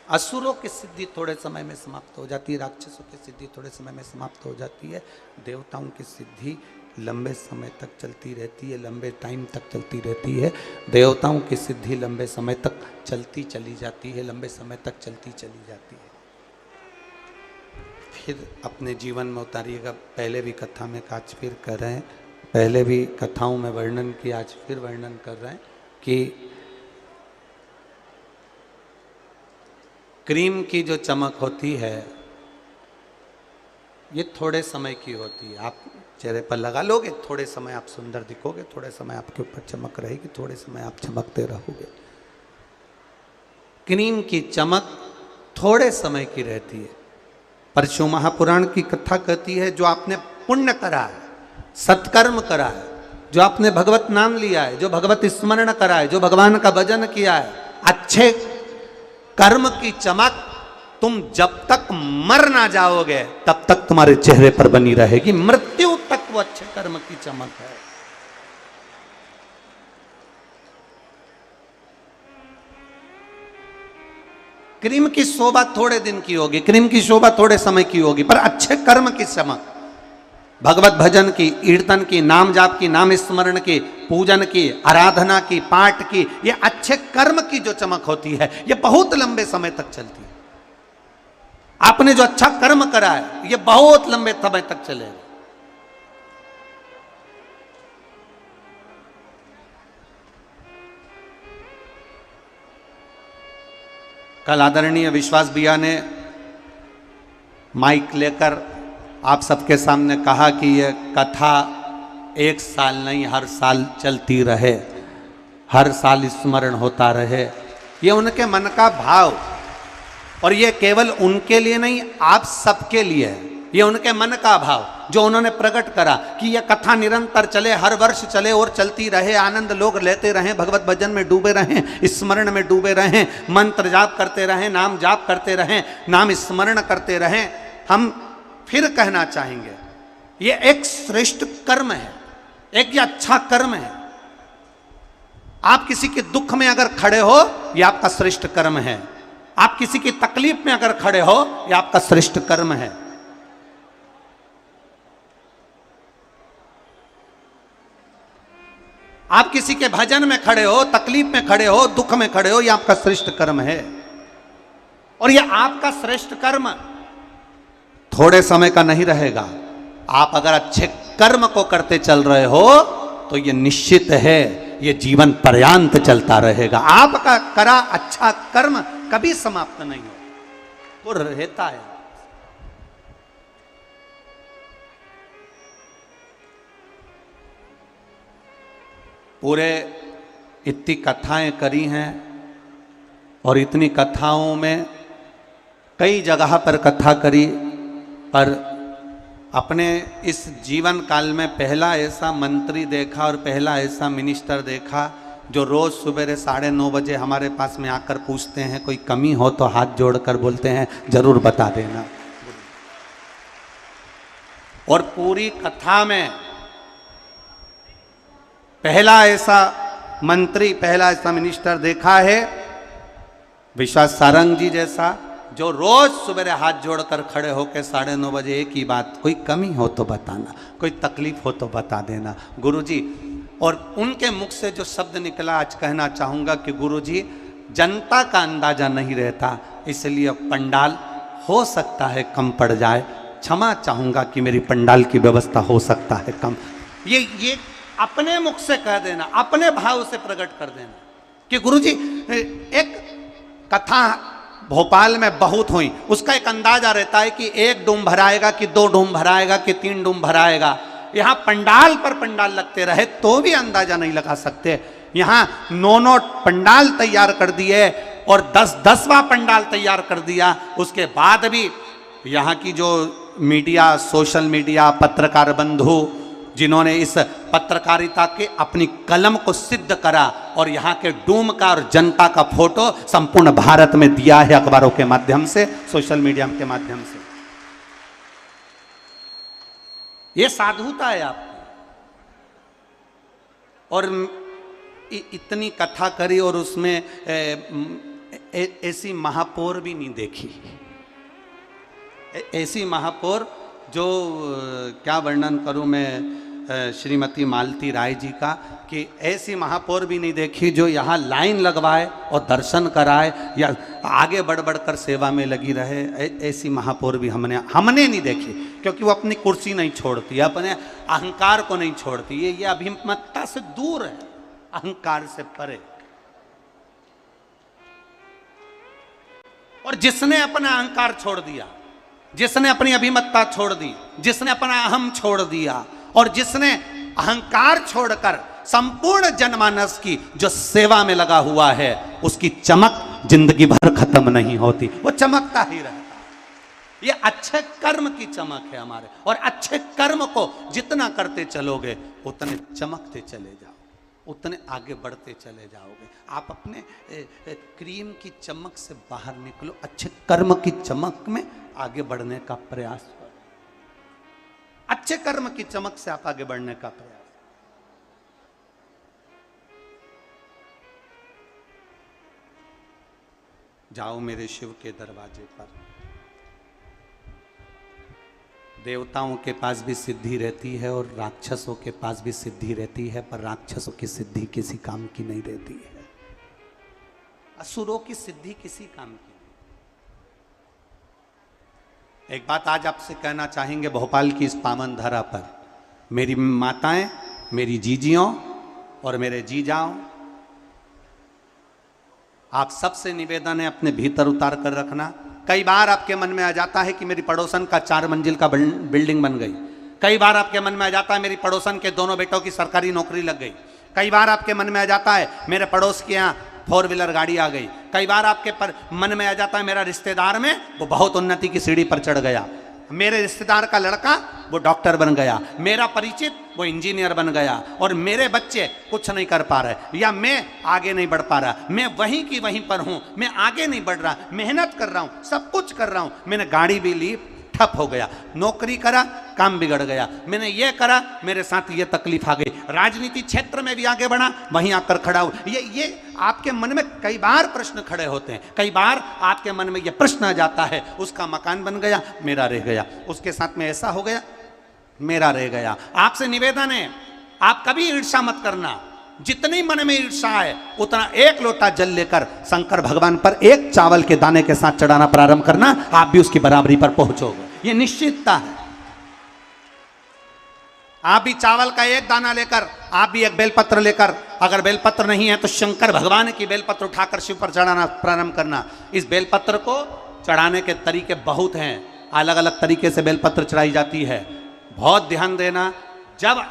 असुरों की सिद्धि थोड़े समय में समाप्त हो जाती है, राक्षसों की सिद्धि थोड़े समय में समाप्त हो जाती है। देवताओं की सिद्धि लंबे समय तक चलती रहती है, लंबे टाइम तक चलती रहती है। देवताओं की सिद्धि लंबे समय तक चलती चली जाती है, लंबे समय तक चलती चली जाती है। फिर अपने जीवन में उतारिएगा। पहले भी कथा में आज फिर कर रहे हैं, पहले भी कथाओं में वर्णन किया, आज फिर वर्णन कर रहे हैं कि क्रीम की जो चमक होती है ये थोड़े समय की होती है। आप चेहरे पर लगा लोगे, थोड़े समय आप सुंदर दिखोगे, थोड़े समय आपके ऊपर चमक रहेगी, थोड़े समय आप चमकते रहोगे। क्रीम की चमक थोड़े समय की रहती है। पर शिव महापुराण की कथा कहती है जो आपने पुण्य करा है, सत्कर्म करा है, जो आपने भगवत नाम लिया है, जो भगवत स्मरण करा है, जो भगवान का भजन किया है, अच्छे कर्म की चमक तुम जब तक मर ना जाओगे तब तक तुम्हारे चेहरे पर बनी रहेगी। मृत्यु तक वो अच्छे कर्म की चमक है। क्रीम की शोभा थोड़े दिन की होगी, क्रीम की शोभा थोड़े समय की होगी, पर अच्छे कर्म की चमक, भगवत भजन की, कीर्तन की, नाम जाप की, नाम स्मरण की, पूजन की, आराधना की, पाठ की, ये अच्छे कर्म की जो चमक होती है ये बहुत लंबे समय तक चलती है। आपने जो अच्छा कर्म करा है ये बहुत लंबे समय तक चलेगा। कल आदरणीय विश्वास भैया ने माइक लेकर आप सबके सामने कहा कि यह कथा एक साल नहीं हर साल चलती रहे, हर साल स्मरण होता रहे। ये उनके मन का भाव, और ये केवल उनके लिए नहीं आप सबके लिए है। ये उनके मन का भाव जो उन्होंने प्रकट करा कि यह कथा निरंतर चले, हर वर्ष चले और चलती रहे, आनंद लोग लेते रहें, भगवत भजन में डूबे रहें, स्मरण में डूबे रहें, मंत्र जाप करते रहें, नाम जाप करते रहें, नाम स्मरण करते रहें। हम फिर कहना चाहेंगे ये एक श्रेष्ठ कर्म है, एक ये अच्छा कर्म है। आप किसी के दुख में अगर खड़े हो ये आपका श्रेष्ठ कर्म है, आप किसी की तकलीफ में अगर खड़े हो ये आपका श्रेष्ठ कर्म है। आप किसी के भजन में खड़े हो, तकलीफ में खड़े हो, दुख में खड़े हो, ये आपका श्रेष्ठ कर्म है। और ये आपका श्रेष्ठ कर्म थोड़े समय का नहीं रहेगा। आप अगर अच्छे कर्म को करते चल रहे हो तो ये निश्चित है ये जीवन पर्यांत चलता रहेगा। आपका करा अच्छा कर्म कभी समाप्त नहीं हो, वो रहता है। पूरे इतनी कथाएं करी हैं और इतनी कथाओं में कई जगह पर कथा करी, पर अपने इस जीवन काल में पहला ऐसा मंत्री देखा और पहला ऐसा मिनिस्टर देखा जो रोज सवेरे 9:30 बजे हमारे पास में आकर पूछते हैं, कोई कमी हो तो हाथ जोड़कर बोलते हैं जरूर बता देना। और पूरी कथा में पहला ऐसा मंत्री, पहला ऐसा मिनिस्टर देखा है विश्वास सारंग जी जैसा, जो रोज सवेरे हाथ जोड़कर खड़े होकर 9:30 बजे एक ही बात, कोई कमी हो तो बताना, कोई तकलीफ हो तो बता देना गुरुजी। और उनके मुख से जो शब्द निकला आज कहना चाहूँगा कि गुरुजी जनता का अंदाजा नहीं रहता, इसलिए पंडाल हो सकता है कम पड़ जाए, क्षमा चाहूँगा कि मेरी पंडाल की व्यवस्था हो सकता है कम। ये अपने मुख से कह देना, अपने भाव से प्रकट कर देना कि गुरुजी एक कथा भोपाल में बहुत हुई, उसका एक अंदाजा रहता है कि 1 डूम भराएगा कि 2 डूम भराएगा कि 3 डूम भराएगा। यहाँ पंडाल पर पंडाल लगते रहे तो भी अंदाजा नहीं लगा सकते। यहाँ 9 पंडाल तैयार कर दिए और 10वां पंडाल तैयार कर दिया। उसके बाद भी यहाँ की जो मीडिया, सोशल मीडिया, पत्रकार बंधु जिन्होंने इस पत्रकारिता के अपनी कलम को सिद्ध करा और यहाँ के डूम का और जनता का फोटो संपूर्ण भारत में दिया है अखबारों के माध्यम से, सोशल मीडिया के माध्यम से। ये साधुता है आपकी। और इतनी कथा करी और उसमें ऐसी महापौर भी नहीं देखी। ऐसी महापौर जो क्या वर्णन करूं मैं श्रीमती मालती राय जी का, कि ऐसी महापौर भी नहीं देखी जो यहाँ लाइन लगवाए और दर्शन कराए या आगे बढ़ बढ़कर सेवा में लगी रहे। ऐसी महापौर भी हमने नहीं देखी, क्योंकि वो अपनी कुर्सी नहीं छोड़ती, अपने अहंकार को नहीं छोड़ती। ये अभिमतता से दूर है, अहंकार से परे। और जिसने अपना अहंकार छोड़ दिया, जिसने अपनी अभिमतता छोड़ दी, जिसने अपना अहम छोड़ दिया और जिसने अहंकार छोड़कर संपूर्ण जनमानस की जो सेवा में लगा हुआ है, उसकी चमक जिंदगी भर खत्म नहीं होती, वो चमकता ही रहता है। ये अच्छे कर्म की चमक है हमारे, और अच्छे कर्म को जितना करते चलोगे उतने चमकते चले जाओ, उतने आगे बढ़ते चले जाओगे। आप अपने क्रीम की चमक से बाहर निकलो, अच्छे कर्म की चमक में आगे बढ़ने का प्रयास करो। अच्छे कर्म की चमक से आप आगे बढ़ने का प्रयास। जाओ मेरे शिव के दरवाजे पर। देवताओं के पास भी सिद्धि रहती है और राक्षसों के पास भी सिद्धि रहती है, पर राक्षसों की सिद्धि किसी काम की नहीं रहती है। असुरों की सिद्धि किसी काम की नहीं। एक बात आज आपसे कहना चाहेंगे भोपाल की इस पावन धरा पर, मेरी माताएं, मेरी जीजियों और मेरे जीजाओं, आप सबसे निवेदन है अपने भीतर उतार कर रखना। कई बार आपके मन में आ जाता है कि मेरी पड़ोसन का 4 मंजिल का बिल्डिंग बन गई। कई बार आपके मन में आ जाता है मेरी पड़ोसन के दोनों बेटों की सरकारी नौकरी लग गई। कई बार आपके मन में आ जाता है मेरे पड़ोस के यहाँ 4 व्हीलर गाड़ी आ गई। कई बार आपके मन में आ जाता है मेरा रिश्तेदार में वो बहुत उन्नति की सीढ़ी पर चढ़ गया, मेरे रिश्तेदार का लड़का वो डॉक्टर बन गया, मेरा परिचित वो इंजीनियर बन गया, और मेरे बच्चे कुछ नहीं कर पा रहे, या मैं आगे नहीं बढ़ पा रहा, मैं वहीं की वहीं पर हूं, मैं आगे नहीं बढ़ रहा, मेहनत कर रहा हूं, सब कुछ कर रहा हूं, मैंने गाड़ी भी ली, ठप हो गया, नौकरी करा, काम बिगड़ गया, मैंने ये करा, मेरे साथ ये तकलीफ आ गई, राजनीति क्षेत्र में भी आगे बढ़ा, वहीं आकर खड़ा हूं। ये आपके मन में कई बार प्रश्न खड़े होते हैं, कई बार आपके मन में ये प्रश्न आ जाता है, उसका मकान बन गया, मेरा रह गया, उसके साथ में ऐसा हो गया, मेरा रह गया। आपसे निवेदन है, आप कभी ईर्ष्या मत करना। जितनी मन में ईर्ष्या है उतना 1 लोटा जल लेकर शंकर भगवान पर 1 चावल के दाने के साथ चढ़ाना प्रारंभ करना, आप भी उसकी बराबरी पर पहुंचोगे, ये निश्चितता है। आप भी चावल का 1 दाना लेकर, आप भी 1 बेलपत्र लेकर, अगर बेलपत्र नहीं है तो शंकर भगवान की बेलपत्र उठाकर शिव पर चढ़ाना प्रारंभ करना। इस बेलपत्र को चढ़ाने के तरीके बहुत हैं, अलग अलग तरीके से बेलपत्र चढ़ाई जाती है। बहुत ध्यान देना, जब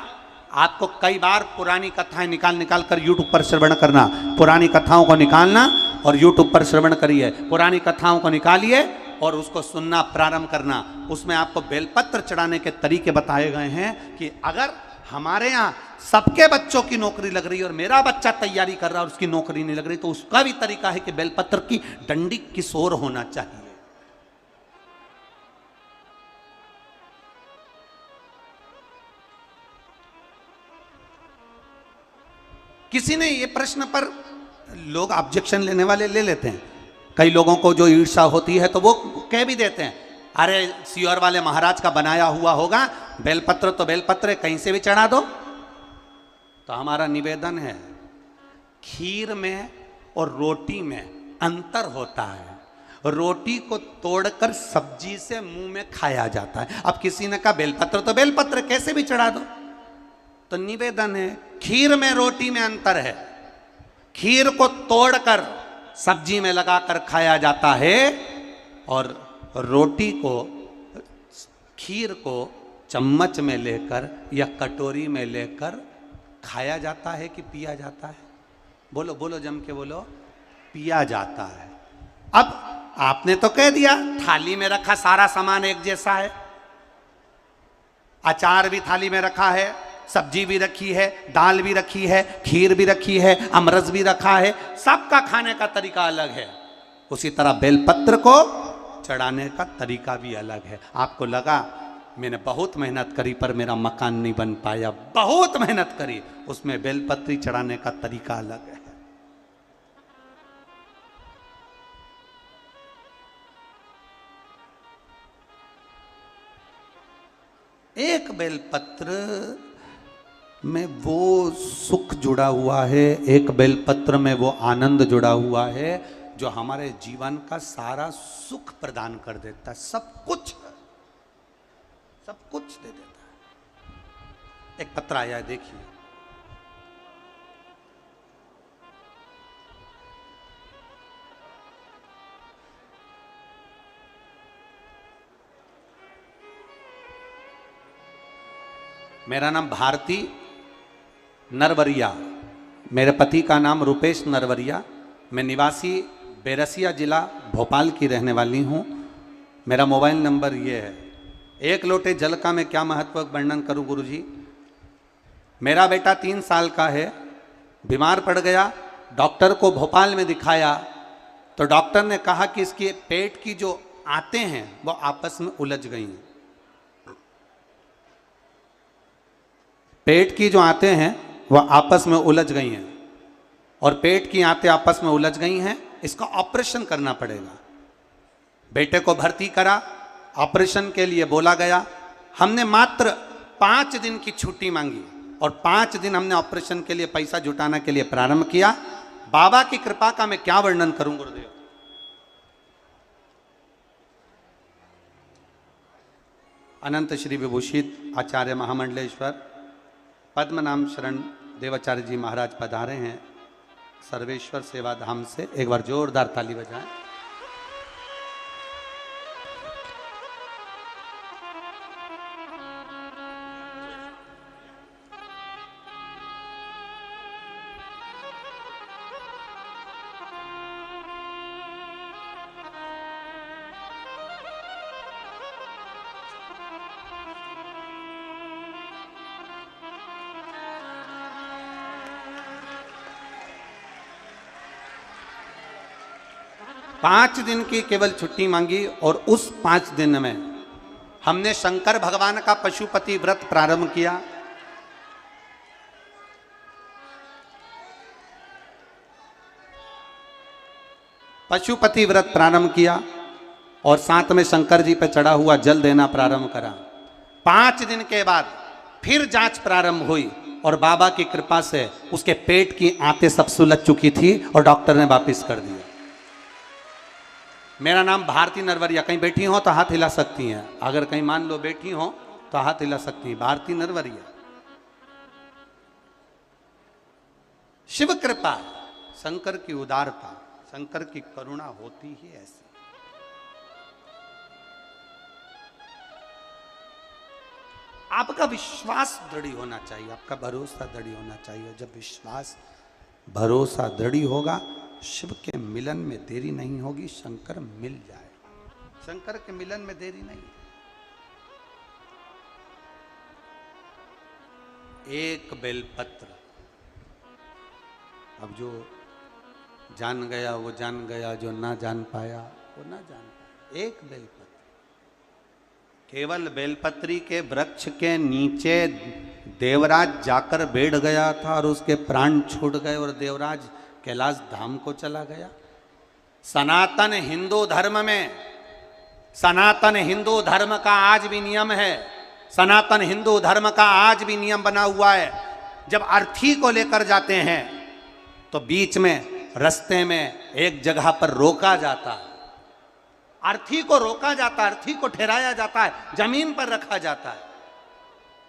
आपको कई बार पुरानी कथाएं निकाल कर यूट्यूब पर श्रवण करना, पुरानी कथाओं को निकालना और यूट्यूब पर श्रवण करिए, पुरानी कथाओं को निकालिए और उसको सुनना प्रारंभ करना। उसमें आपको बेलपत्र चढ़ाने के तरीके बताए गए हैं कि अगर हमारे यहाँ सबके बच्चों की नौकरी लग रही है और मेरा बच्चा तैयारी कर रहा है और उसकी नौकरी नहीं लग रही, तो उसका भी तरीका है कि बेलपत्र की डंडी किस ओर होना चाहिए। किसी ने ये प्रश्न पर लोग ऑब्जेक्शन लेने वाले ले लेते हैं, कई लोगों को जो ईर्ष्या होती है तो वो कह भी देते हैं, अरे सियोर वाले महाराज का बनाया हुआ होगा, बेलपत्र तो बेलपत्र कहीं से भी चढ़ा दो। तो हमारा निवेदन है, खीर में और रोटी में अंतर होता है। रोटी को तोड़कर सब्जी से मुंह में खाया जाता है। अब किसी ने कहा बेलपत्र तो बेलपत्र कैसे भी चढ़ा दो, तो निवेदन है, खीर में रोटी में अंतर है। खीर को तोड़कर सब्जी में लगाकर खाया जाता है और रोटी को, खीर को चम्मच में लेकर या कटोरी में लेकर खाया जाता है कि पिया जाता है। बोलो बोलो जम के बोलो, पिया जाता है। अब आपने तो कह दिया थाली में रखा सारा सामान एक जैसा है, अचार भी थाली में रखा है, सब्जी भी रखी है, दाल भी रखी है, खीर भी रखी है, अमरस भी रखा है, सबका खाने का तरीका अलग है। उसी तरह बेलपत्र को चढ़ाने का तरीका भी अलग है। आपको लगा मैंने बहुत मेहनत करी पर मेरा मकान नहीं बन पाया, बहुत मेहनत करी, उसमें बेलपत्री चढ़ाने का तरीका अलग है। एक बेलपत्र में वो सुख जुड़ा हुआ है, एक बेलपत्र में वो आनंद जुड़ा हुआ है जो हमारे जीवन का सारा सुख प्रदान कर देता है, सब कुछ दे देता है। एक पत्र आया है, देखिए। मेरा नाम भारती नरवरिया, मेरे पति का नाम रुपेश नरवरिया, मैं निवासी बेरसिया जिला भोपाल की रहने वाली हूँ। मेरा मोबाइल नंबर ये है। एक लोटे जल का मैं क्या महत्व वर्णन करूँ गुरुजी। मेरा बेटा 3 साल का है, बीमार पड़ गया, डॉक्टर को भोपाल में दिखाया तो डॉक्टर ने कहा कि इसके पेट की जो आंतें हैं वो आपस में उलझ गई हैं। पेट की जो आंतें हैं वह आपस में उलझ गई हैं और पेट की आंतें आपस में उलझ गई हैं, इसका ऑपरेशन करना पड़ेगा। बेटे को भर्ती करा, ऑपरेशन के लिए बोला गया। हमने मात्र 5 दिन की छुट्टी मांगी और 5 दिन हमने ऑपरेशन के लिए पैसा जुटाने के लिए प्रारंभ किया। बाबा की कृपा का मैं क्या वर्णन करूं गुरुदेव। अनंत श्री विभूषित आचार्य महामंडलेश्वर पद्मनाम शरण देवाचार्य जी महाराज पधारे हैं सर्वेश्वर सेवा धाम से। एक बार जोरदार ताली बजाएं। पांच दिन की केवल छुट्टी मांगी और उस 5 दिन में हमने शंकर भगवान का पशुपति व्रत प्रारंभ किया। पशुपति व्रत प्रारंभ किया और साथ में शंकर जी पे चढ़ा हुआ जल देना प्रारंभ करा। 5 दिन के बाद फिर जांच प्रारंभ हुई और बाबा की कृपा से उसके पेट की आंतें सब सुलझ चुकी थी और डॉक्टर ने वापिस कर दिया। मेरा नाम भारती नरवरिया। कहीं बैठी हो तो हाथ हिला सकती हैं, अगर कहीं मान लो बैठी हो तो हाथ हिला सकती हैं। भारती नरवरिया। शिव कृपा, शंकर की उदारता, शंकर की करुणा होती ही ऐसी। आपका विश्वास दृढ़ होना चाहिए, आपका भरोसा दृढ़ होना चाहिए। जब विश्वास भरोसा दृढ़ होगा, शिव के मिलन में देरी नहीं होगी, शंकर मिल जाए। शंकर के मिलन में देरी नहीं। एक बेलपत्र, अब जो जान गया वो जान गया, जो ना जान पाया वो ना जान पाया। एक बेलपत्र, केवल बेलपत्री के वृक्ष के नीचे देवराज जाकर बैठ गया था और उसके प्राण छूट गए और देवराज कैलाश धाम को चला गया। सनातन हिंदू धर्म में, सनातन हिंदू धर्म का आज भी नियम है, सनातन हिंदू धर्म का आज भी नियम बना हुआ है। जब अर्थी को लेकर जाते हैं तो बीच में रास्ते में एक जगह पर रोका जाता है, अर्थी को रोका जाता है, अर्थी को ठहराया जाता है, जमीन पर रखा जाता है,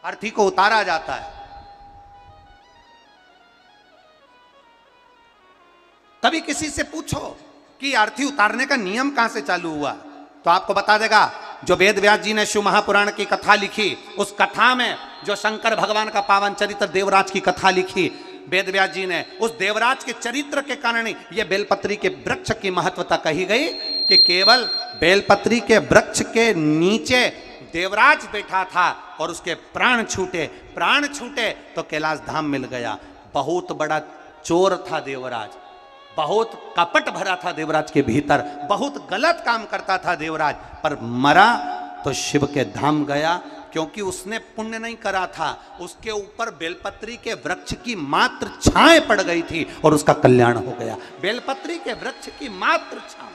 अर्थी को उतारा जाता है। कभी किसी से पूछो कि अर्थी उतारने का नियम कहां से चालू हुआ, तो आपको बता देगा जो वेद व्यास जी ने शिव महापुराण की कथा लिखी, उस कथा में जो शंकर भगवान का पावन चरित्र देवराज की कथा लिखी, वेद व्यास जी ने। उस देवराज के चरित्र के कारण ही ये बेलपत्री के वृक्ष की महत्वता कही गई कि केवल बेलपत्री के वृक्ष के नीचे देवराज बैठा था और उसके प्राण छूटे तो कैलाश धाम मिल गया। बहुत बड़ा चोर था देवराज, बहुत कपट भरा था देवराज के भीतर, बहुत गलत काम करता था देवराज, पर मरा तो शिव के धाम गया, क्योंकि उसने पुण्य नहीं करा था। उसके ऊपर बेलपत्री के वृक्ष की मात्र छाएं पड़ गई थी और उसका कल्याण हो गया। बेलपत्री के वृक्ष की मात्र छाएं।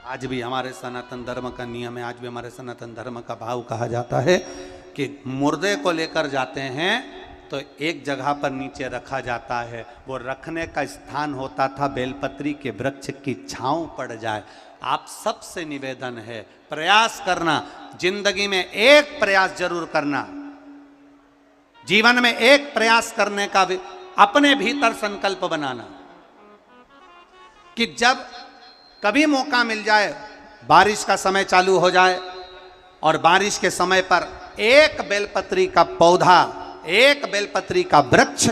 आज भी हमारे सनातन धर्म का नियम है, आज भी हमारे सनातन धर्म का भाव कहा जाता है कि मुर्दे को लेकर जाते हैं तो एक जगह पर नीचे रखा जाता है, वो रखने का स्थान होता था बेलपत्री के वृक्ष की छांव पड़ जाए। आप सबसे निवेदन है, प्रयास करना, जिंदगी में एक प्रयास जरूर करना, जीवन में एक प्रयास करने का भी अपने भीतर संकल्प बनाना कि जब कभी मौका मिल जाए, बारिश का समय चालू हो जाए और बारिश के समय पर एक बेलपत्री का पौधा, एक बेलपत्री का वृक्ष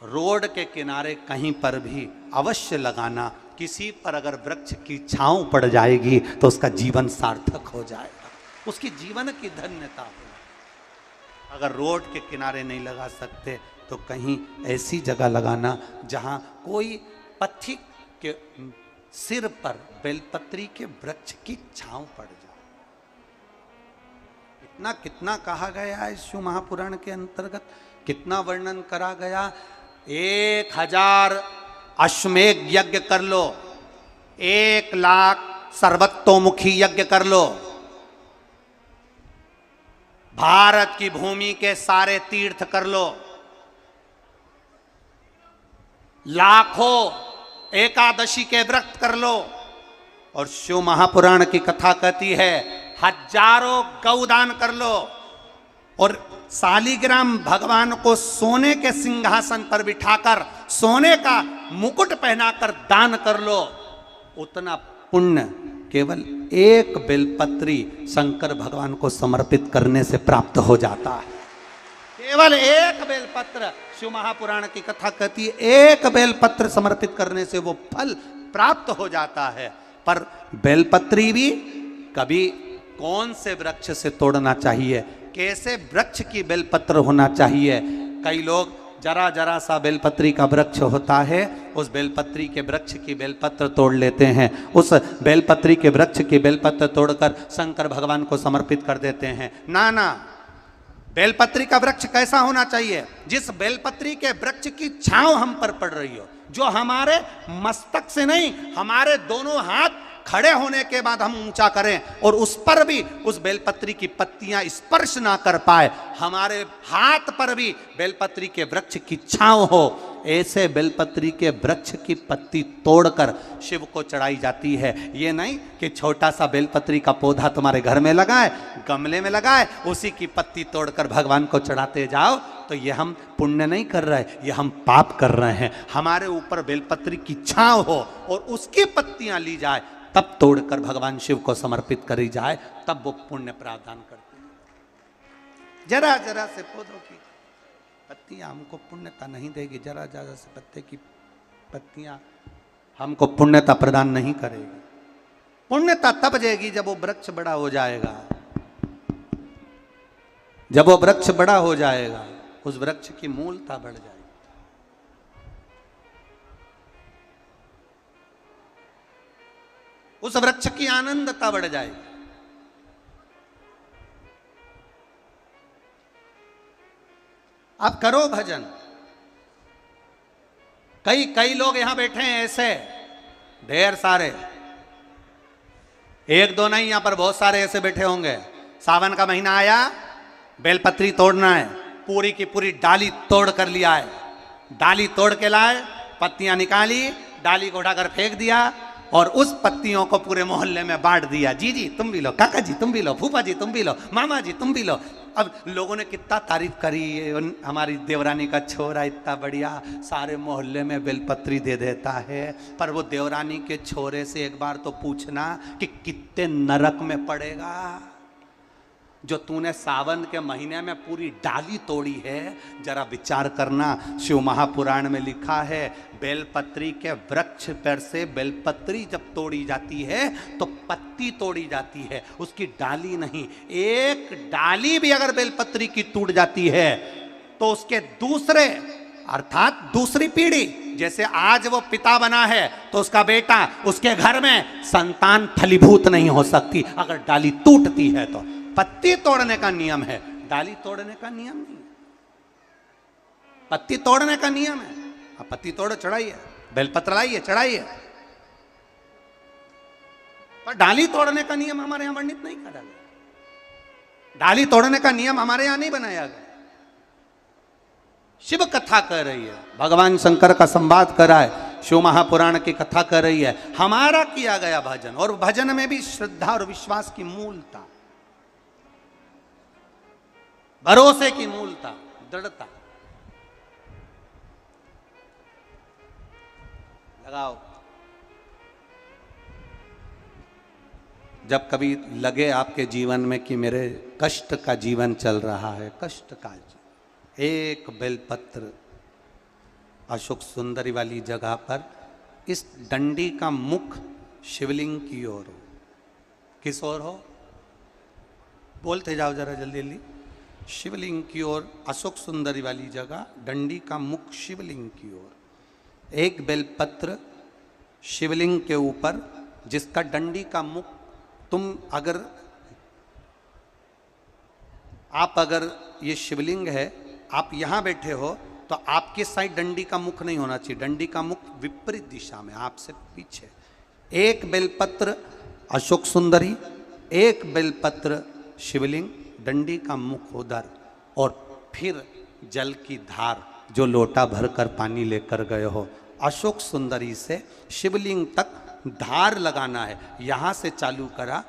रोड के किनारे कहीं पर भी अवश्य लगाना। किसी पर अगर वृक्ष की छांव पड़ जाएगी तो उसका जीवन सार्थक हो जाएगा, उसकी जीवन की धन्यता हो। अगर रोड के किनारे नहीं लगा सकते तो कहीं ऐसी जगह लगाना जहां कोई पथिक के सिर पर बेलपत्री के वृक्ष की छांव पड़ जाए। इतना कितना कहा गया है शिव महापुराण के अंतर्गत, कितना वर्णन करा गया। 1000 अश्वमेघ यज्ञ कर लो, 1,00,000 सर्वतोमुखी यज्ञ कर लो, भारत की भूमि के सारे तीर्थ कर लो, लाखों एकादशी के व्रत कर लो, और शिव महापुराण की कथा कहती है हजारों गौदान कर लो, और शालिग्राम भगवान को सोने के सिंहासन पर बिठाकर सोने का मुकुट पहनाकर दान कर लो। उतना पुण्य केवल एक बेलपत्री शंकर भगवान को समर्पित करने से प्राप्त हो जाता है। केवल एक बेलपत्र, शिव महापुराण की कथा कहती है एक बेलपत्र समर्पित करने से वो फल प्राप्त हो जाता है। पर बेलपत्री भी कभी कौन से वृक्ष से तोड़ना चाहिए, कैसे वृक्ष की बेलपत्र होना चाहिए। कई लोग जरा जरा सा बेलपत्री का वृक्ष होता है, उस बेलपत्री के वृक्ष की बेलपत्र तोड़ लेते हैं, उस बेलपत्री के वृक्ष की बेलपत्र तोड़कर शंकर भगवान को समर्पित कर देते हैं। ना ना, बेलपत्री का वृक्ष कैसा होना चाहिए, जिस बेलपत्री के वृक्ष की छांव हम पर पड़ रही हो, जो हमारे मस्तक से नहीं, हमारे दोनों हाथ खड़े होने के बाद हम ऊंचा करें और उस पर भी उस बेलपत्री की पत्तियां स्पर्श ना कर पाए, हमारे हाथ पर भी बेलपत्री के वृक्ष की छांव हो, ऐसे बेलपत्री के वृक्ष की पत्ती तोड़कर शिव को चढ़ाई जाती है। ये नहीं कि छोटा सा बेलपत्री का पौधा तुम्हारे घर में लगाए, गमले में लगाए, उसी की पत्ती तोड़कर भगवान को चढ़ाते जाओ, तो ये हम पुण्य नहीं कर रहे, ये हम पाप कर रहे हैं। हमारे ऊपर बेलपत्री की छांव हो और उसकी पत्तियां ली जाए, तब तोड़कर भगवान शिव को समर्पित करी जाए, तब वो पुण्य प्रावधान करते हैं। जरा जरा से पौधों की पत्तियां हमको पुण्यता नहीं देगी, जरा जरा से पत्ते की पत्तियां हमको पुण्यता प्रदान नहीं करेगी। पुण्यता तब देगी जब वो वृक्ष बड़ा हो जाएगा, जब वो वृक्ष बड़ा हो जाएगा, उस वृक्ष की मूलता बढ़ जाएगी। उस वृक्ष की आनंदता बढ़ जाएगी। आप करो भजन। कई लोग यहां बैठे हैं ऐसे, ढेर सारे, एक दो नहीं, यहां पर बहुत सारे ऐसे बैठे होंगे। सावन का महीना आया, बेलपत्री तोड़ना है, पूरी की पूरी डाली तोड़ कर लिया है, डाली तोड़ के लाए, पत्तियां निकाली, डाली को उठाकर फेंक दिया और उस पत्तियों को पूरे मोहल्ले में बांट दिया। जी जी तुम भी लो, काका जी तुम भी लो, फूफा जी तुम भी लो, मामा जी तुम भी लो। अब लोगों ने कितना तारीफ करी, हमारी देवरानी का छोरा इतना बढ़िया सारे मोहल्ले में बेलपत्री दे देता है। पर वो देवरानी के छोरे से एक बार तो पूछना कि कितने नरक में पड़ेगा। जो तूने सावन के महीने में पूरी डाली तोड़ी है, जरा विचार करना। शिव महापुराण में लिखा है बेलपत्री के वृक्ष पर से बेलपत्री जब तोड़ी जाती है तो पत्ती तोड़ी जाती है, उसकी डाली नहीं। एक डाली भी अगर बेलपत्री की टूट जाती है तो उसके दूसरे अर्थात दूसरी पीढ़ी, जैसे आज वो पिता बना है तो उसका बेटा, उसके घर में संतान फलीभूत नहीं हो सकती अगर डाली टूटती है तो। पत्ती तोड़ने का नियम है, डाली तोड़ने का नियम नहीं। पत्ती तोड़ने का नियम है, अब पत्ती तोड़ो चढ़ाइए, बेलपत्र लाइए चढ़ाइए, पर डाली तोड़ने का नियम हमारे यहां वर्णित नहीं करा गया। डाली तोड़ने का नियम हमारे यहां नहीं बनाया गया। शिव कथा कर रही है, भगवान शंकर का संवाद करा है, शिव महापुराण की कथा कर रही है, हमारा किया गया भजन। और भजन में भी श्रद्धा और विश्वास की मूलता, भरोसे की मूलता, दृढ़ता। लगाओ, जब कभी लगे आपके जीवन में कि मेरे कष्ट का जीवन चल रहा है, कष्ट का, एक बेलपत्र अशोक सुंदरी वाली जगह पर इस डंडी का मुख शिवलिंग की ओर हो। किस ओर हो? बोलते जाओ जरा जल्दी जल्दी। शिवलिंग की ओर, अशोक सुंदरी वाली जगह, डंडी का मुख शिवलिंग की ओर। एक बेलपत्र शिवलिंग के ऊपर, जिसका डंडी का मुख, तुम अगर ये शिवलिंग है, आप यहां बैठे हो तो आपके साइड डंडी का मुख नहीं होना चाहिए, डंडी का मुख विपरीत दिशा में, आपसे पीछे। एक बेलपत्र अशोक सुंदरी, एक बेलपत्र शिवलिंग, डंडी का मुख उधर, और फिर जल की धार, जो लोटा भरकर पानी लेकर गए हो, अशोक सुंदरी से शिवलिंग तक धार लगाना है। यहां से चालू करा,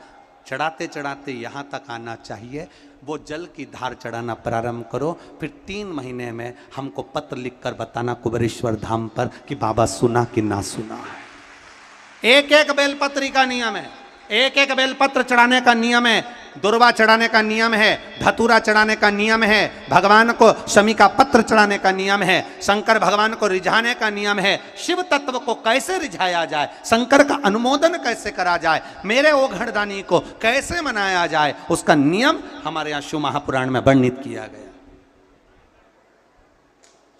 चढ़ाते चढ़ाते यहां तक आना चाहिए। वो जल की धार चढ़ाना प्रारंभ करो, फिर 3 महीने में हमको पत्र लिखकर बताना कुबेरेश्वर धाम पर कि बाबा सुना कि ना सुना है। एक एक बेलपत्री का नियम है, एक एक बेलपत्र चढ़ाने का नियम है, दुर्वा चढ़ाने का नियम है, धतूरा चढ़ाने का नियम है, भगवान को शमी का पत्र चढ़ाने का नियम है, शंकर भगवान को रिझाने का नियम है। शिव तत्व को कैसे रिझाया जाए, शंकर का अनुमोदन कैसे करा जाए, मेरे ओघड़दानी को कैसे मनाया जाए, उसका नियम हमारे यहाँ शिव महापुराण में वर्णित किया गया।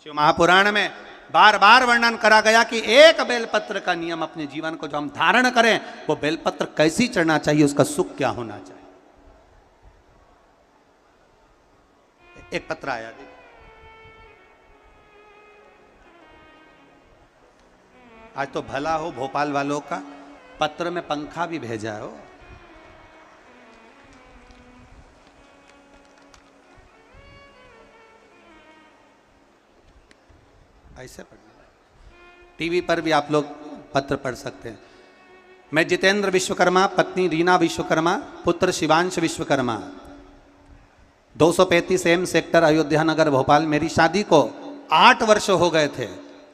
शिव महापुराण में बार बार वर्णन करा गया कि एक बेलपत्र का नियम अपने जीवन को जो हम धारण करें, वो बेलपत्र कैसी चढ़ना चाहिए, उसका सुख क्या होना चाहिए। एक पत्र आया, आज तो भला हो भोपाल वालों का, पत्र में पंखा भी भेजा हो। ऐसे पढ़ना, टीवी पर भी आप लोग पत्र पढ़ सकते हैं। मैं जितेंद्र विश्वकर्मा, पत्नी रीना विश्वकर्मा, पुत्र शिवांश विश्वकर्मा, 235 एम सेक्टर, अयोध्या नगर, भोपाल। मेरी शादी को 8 वर्ष हो गए थे,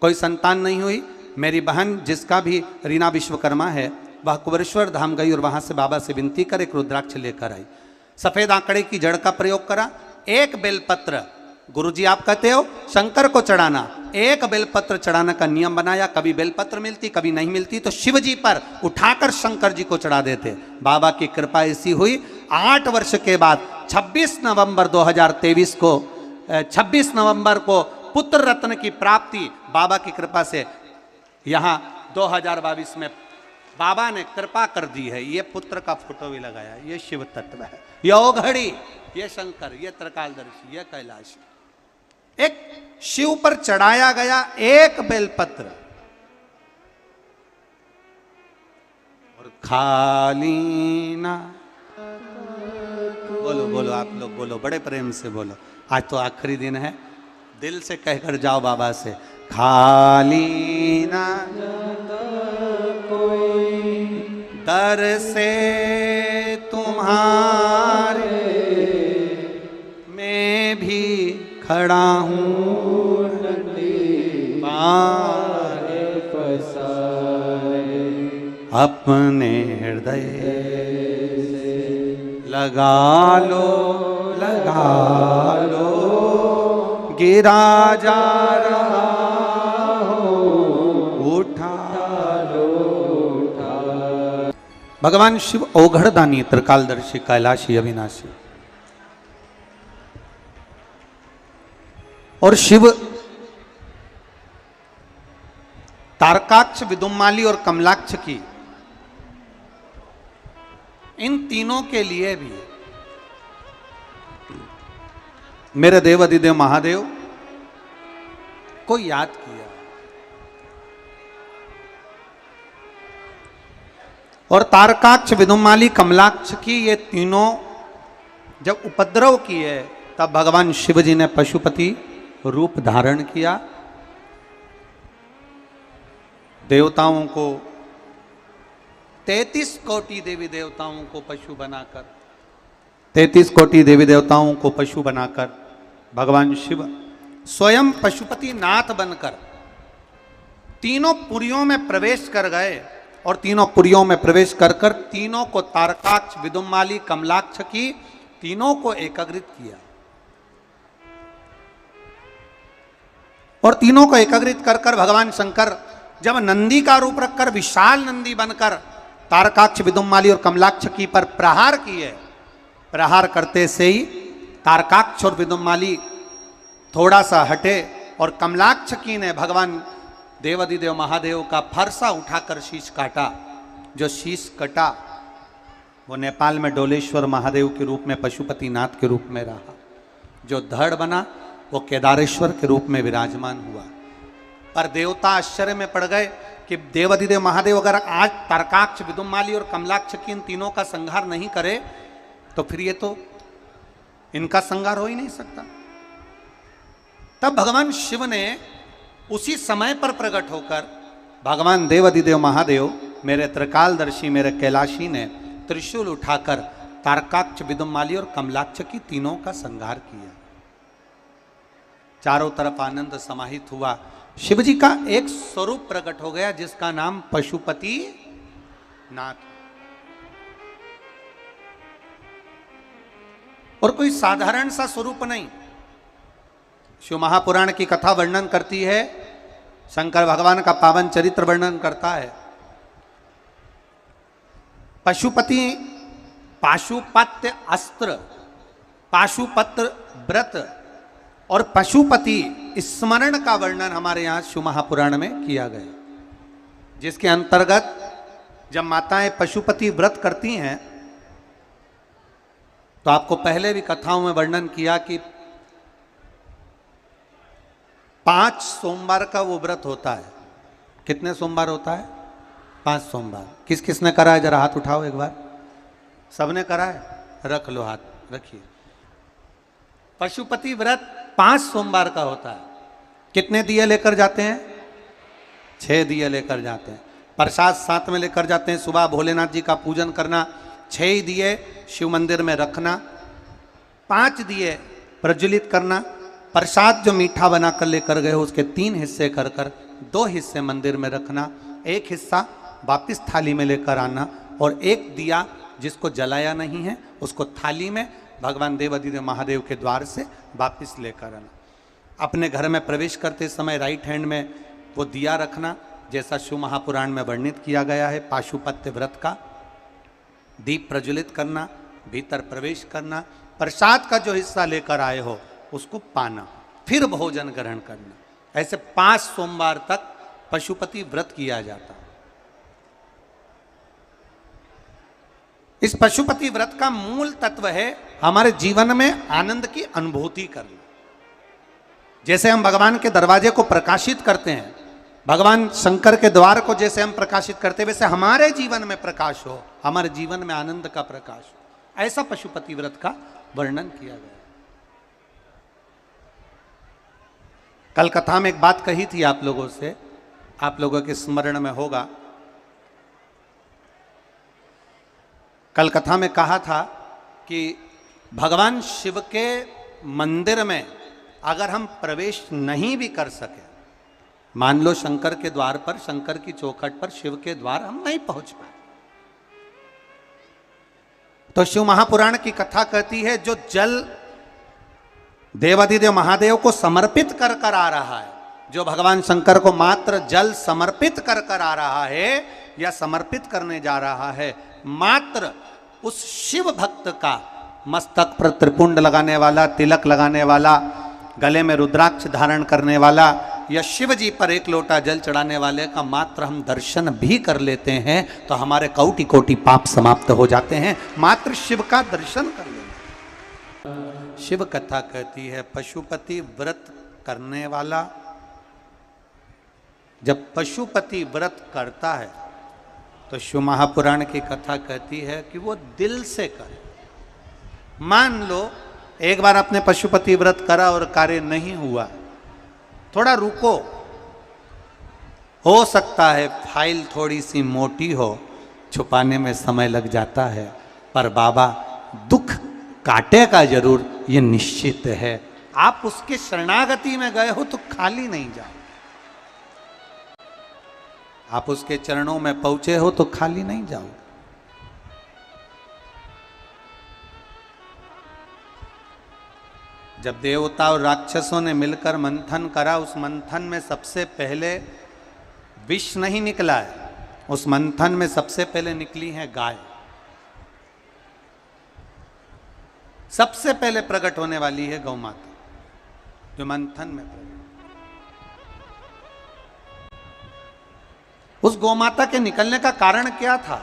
कोई संतान नहीं हुई। मेरी बहन, जिसका भी रीना विश्वकर्मा है, वह कुबेरेश्वर धाम गई और वहां से बाबा से विनती कर एक रुद्राक्ष लेकर आई। सफेद आंकड़े की जड़ का प्रयोग करा, एक बेलपत्र, गुरुजी आप कहते हो शंकर को चढ़ाना, एक बेलपत्र चढ़ाने का नियम बनाया। कभी बेलपत्र मिलती, कभी नहीं मिलती तो शिव जी पर उठाकर शंकर जी को चढ़ा देते। बाबा की कृपा ऐसी हुई, 8 वर्ष के बाद 26 नवंबर 2023 को 26 नवंबर को पुत्र रत्न की प्राप्ति बाबा की कृपा से यहाँ 2022 में बाबा ने कृपा कर दी है। ये पुत्र का फोटो भी लगाया, ये शिव तत्व है, ये ओघड़ी, ये शंकर, ये त्रिकालदर्शी, ये कैलाश। एक शिव पर चढ़ाया गया एक बेलपत्र, और खाली ना, बोलो बोलो आप लोग बोलो, बड़े प्रेम से बोलो। आज तो आखिरी दिन है, दिल से कहकर जाओ बाबा से, खाली ना कोई दर से तुम्हारे मैं भी खड़ा हूँ, पारे पसारे अपने हृदय से लगा लो गिरा जा रहा हो उठा लो। भगवान शिव औघड़दानी, त्रिकालदर्शी, कैलाशी, अविनाशी। और शिव तारकाक्ष, विदुम्माली और कमलाक्ष की, इन तीनों के लिए भी मेरे देव अधिदेव महादेव को याद किया। और तारकाक्ष, विदुम्माली, कमलाक्ष की ये तीनों जब उपद्रव किए तब भगवान शिव जी ने पशुपति रूप धारण किया। देवताओं को 33 कोटि देवी देवताओं को पशु बनाकर, 33 कोटि देवी देवताओं को पशु बनाकर भगवान शिव स्वयं पशुपति नाथ बनकर तीनों पुरियों में प्रवेश कर गए। और तीनों पुरियों में प्रवेश कर कर तीनों को, तारकाक्ष, विदुम्माली, कमलाक्ष की तीनों को एकाग्रित किया। और तीनों को एकाग्रित कर कर भगवान शंकर जब नंदी का रूप रखकर विशाल नंदी बनकर तारकाक्ष, विदुम्माली और कमलाक्ष की पर प्रहार किए, प्रहार करते से ही तारकाक्ष और विदुम्माली थोड़ा सा हटे और कमलाक्ष की ने भगवान देवाधिदेव महादेव का फरसा उठाकर शीश काटा। जो शीश कटा वो नेपाल में डोलेश्वर महादेव के रूप में, पशुपति नाथ के रूप में रहा। जो धड़ बना वो केदारेश्वर के रूप में विराजमान हुआ। पर देवता आश्चर्य में पड़ गए कि देवाधिदेव महादेव अगर आज तारकाक्ष, विदुम्माली और कमलाक्ष की इन तीनों का संहार नहीं करे तो फिर ये तो इनका संहार हो ही नहीं सकता। तब भगवान शिव ने उसी समय पर प्रकट होकर भगवान देवाधिदेव महादेव, मेरे त्रिकालदर्शी, मेरे कैलाशी ने त्रिशूल उठाकर तारकाक्ष, विदुम्माली और कमलाक्ष की तीनों का संहार किया। चारों तरफ आनंद समाहित हुआ। शिव जी का एक स्वरूप प्रकट हो गया जिसका नाम पशुपति नाथ। और कोई साधारण सा स्वरूप नहीं। शिव महापुराण की कथा वर्णन करती है, शंकर भगवान का पावन चरित्र वर्णन करता है। पशुपति पाशुपत्य अस्त्र, पाशुपत्र व्रत और पशुपति स्मरण का वर्णन हमारे यहाँ शिव महापुराण में किया गया, जिसके अंतर्गत जब माताएं पशुपति व्रत करती हैं तो आपको पहले भी कथाओं में वर्णन किया कि 5 सोमवार का वो व्रत होता है। कितने सोमवार होता है? 5 सोमवार। किस किस ने करा है? जरा हाथ उठाओ एक बार। सबने करा है? रख लो हाथ, रखिए। पशुपति व्रत 5 सोमवार का होता है। कितने दिए लेकर जाते हैं? 6 दिए लेकर जाते हैं। प्रसाद साथ में लेकर जाते हैं। सुबह भोलेनाथ जी का पूजन करना, 6 दिए शिव मंदिर में रखना, 5 दिए प्रज्वलित करना, प्रसाद जो मीठा बनाकर लेकर गए हो उसके 3 हिस्से कर कर 2 हिस्से मंदिर में रखना, 1 हिस्सा वापिस थाली में लेकर आना और 1 दिया जिसको जलाया नहीं है उसको थाली में भगवान देवाधिदेव महादेव के द्वार से वापिस लेकर आना। अपने घर में प्रवेश करते समय राइट हैंड में वो दिया रखना, जैसा शिव महापुराण में वर्णित किया गया है। पाशुपत्य व्रत का दीप प्रज्वलित करना, भीतर प्रवेश करना, प्रसाद का जो हिस्सा लेकर आए हो उसको पाना, फिर भोजन ग्रहण करना। ऐसे 5 सोमवार तक पशुपति व्रत किया जाता। इस पशुपति व्रत का मूल तत्व है हमारे जीवन में आनंद की अनुभूति करना। जैसे हम भगवान के दरवाजे को प्रकाशित करते हैं, भगवान शंकर के द्वार को जैसे हम प्रकाशित करते हैं, वैसे हमारे जीवन में प्रकाश हो, हमारे जीवन में आनंद का प्रकाश हो। ऐसा पशुपति व्रत का वर्णन किया गया। कल कथा में एक बात कही थी आप लोगों से, आप लोगों के स्मरण में होगा। कल कथा में कहा था कि भगवान शिव के मंदिर में अगर हम प्रवेश नहीं भी कर सके, मान लो शंकर के द्वार पर, शंकर की चौखट पर शिव के द्वार हम नहीं पहुंच पाए, तो शिव महापुराण की कथा कहती है जो जल देवाधिदेव महादेव को समर्पित कर कर आ रहा है, जो भगवान शंकर को मात्र जल समर्पित कर कर आ रहा है या समर्पित करने जा रहा है, मात्र उस शिव भक्त का मस्तक पर त्रिपुंड लगाने वाला, तिलक लगाने वाला, गले में रुद्राक्ष धारण करने वाला या शिव जी पर एक लोटा जल चढ़ाने वाले का मात्र हम दर्शन भी कर लेते हैं तो हमारे कोटि कोटि पाप समाप्त हो जाते हैं। मात्र शिव का दर्शन कर लेना। शिव कथा कहती है पशुपति व्रत करने वाला, जब पशुपति व्रत करता है तो शिव महापुराण की कथा कहती है कि वो दिल से करे। मान लो एक बार आपने पशुपति व्रत करा और कार्य नहीं हुआ, थोड़ा रुको, हो सकता है फाइल थोड़ी सी मोटी हो, छुपाने में समय लग जाता है, पर बाबा दुख काटेगा जरूर, ये निश्चित है। आप उसके शरणागति में गए हो तो खाली नहीं जाओ, आप उसके चरणों में पहुंचे हो तो खाली नहीं जाओ। जब देवता और राक्षसों ने मिलकर मंथन करा, उस मंथन में सबसे पहले विष नहीं निकला है, उस मंथन में सबसे पहले निकली है गाय। सबसे पहले प्रकट होने वाली है गौ माता, जो मंथन में प्रकट। उस गौ माता के निकलने का कारण क्या था?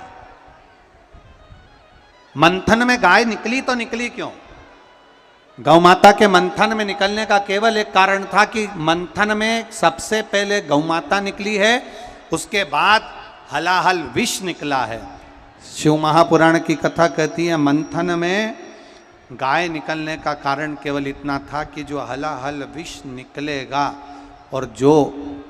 मंथन में गाय निकली तो निकली क्यों? गौ माता के मंथन में निकलने का केवल एक कारण था कि मंथन में सबसे पहले गौ माता निकली है, उसके बाद हलाहल विष निकला है। शिव महापुराण की कथा कहती है मंथन में गाय निकलने का कारण केवल इतना था कि जो हलाहल विष निकलेगा और जो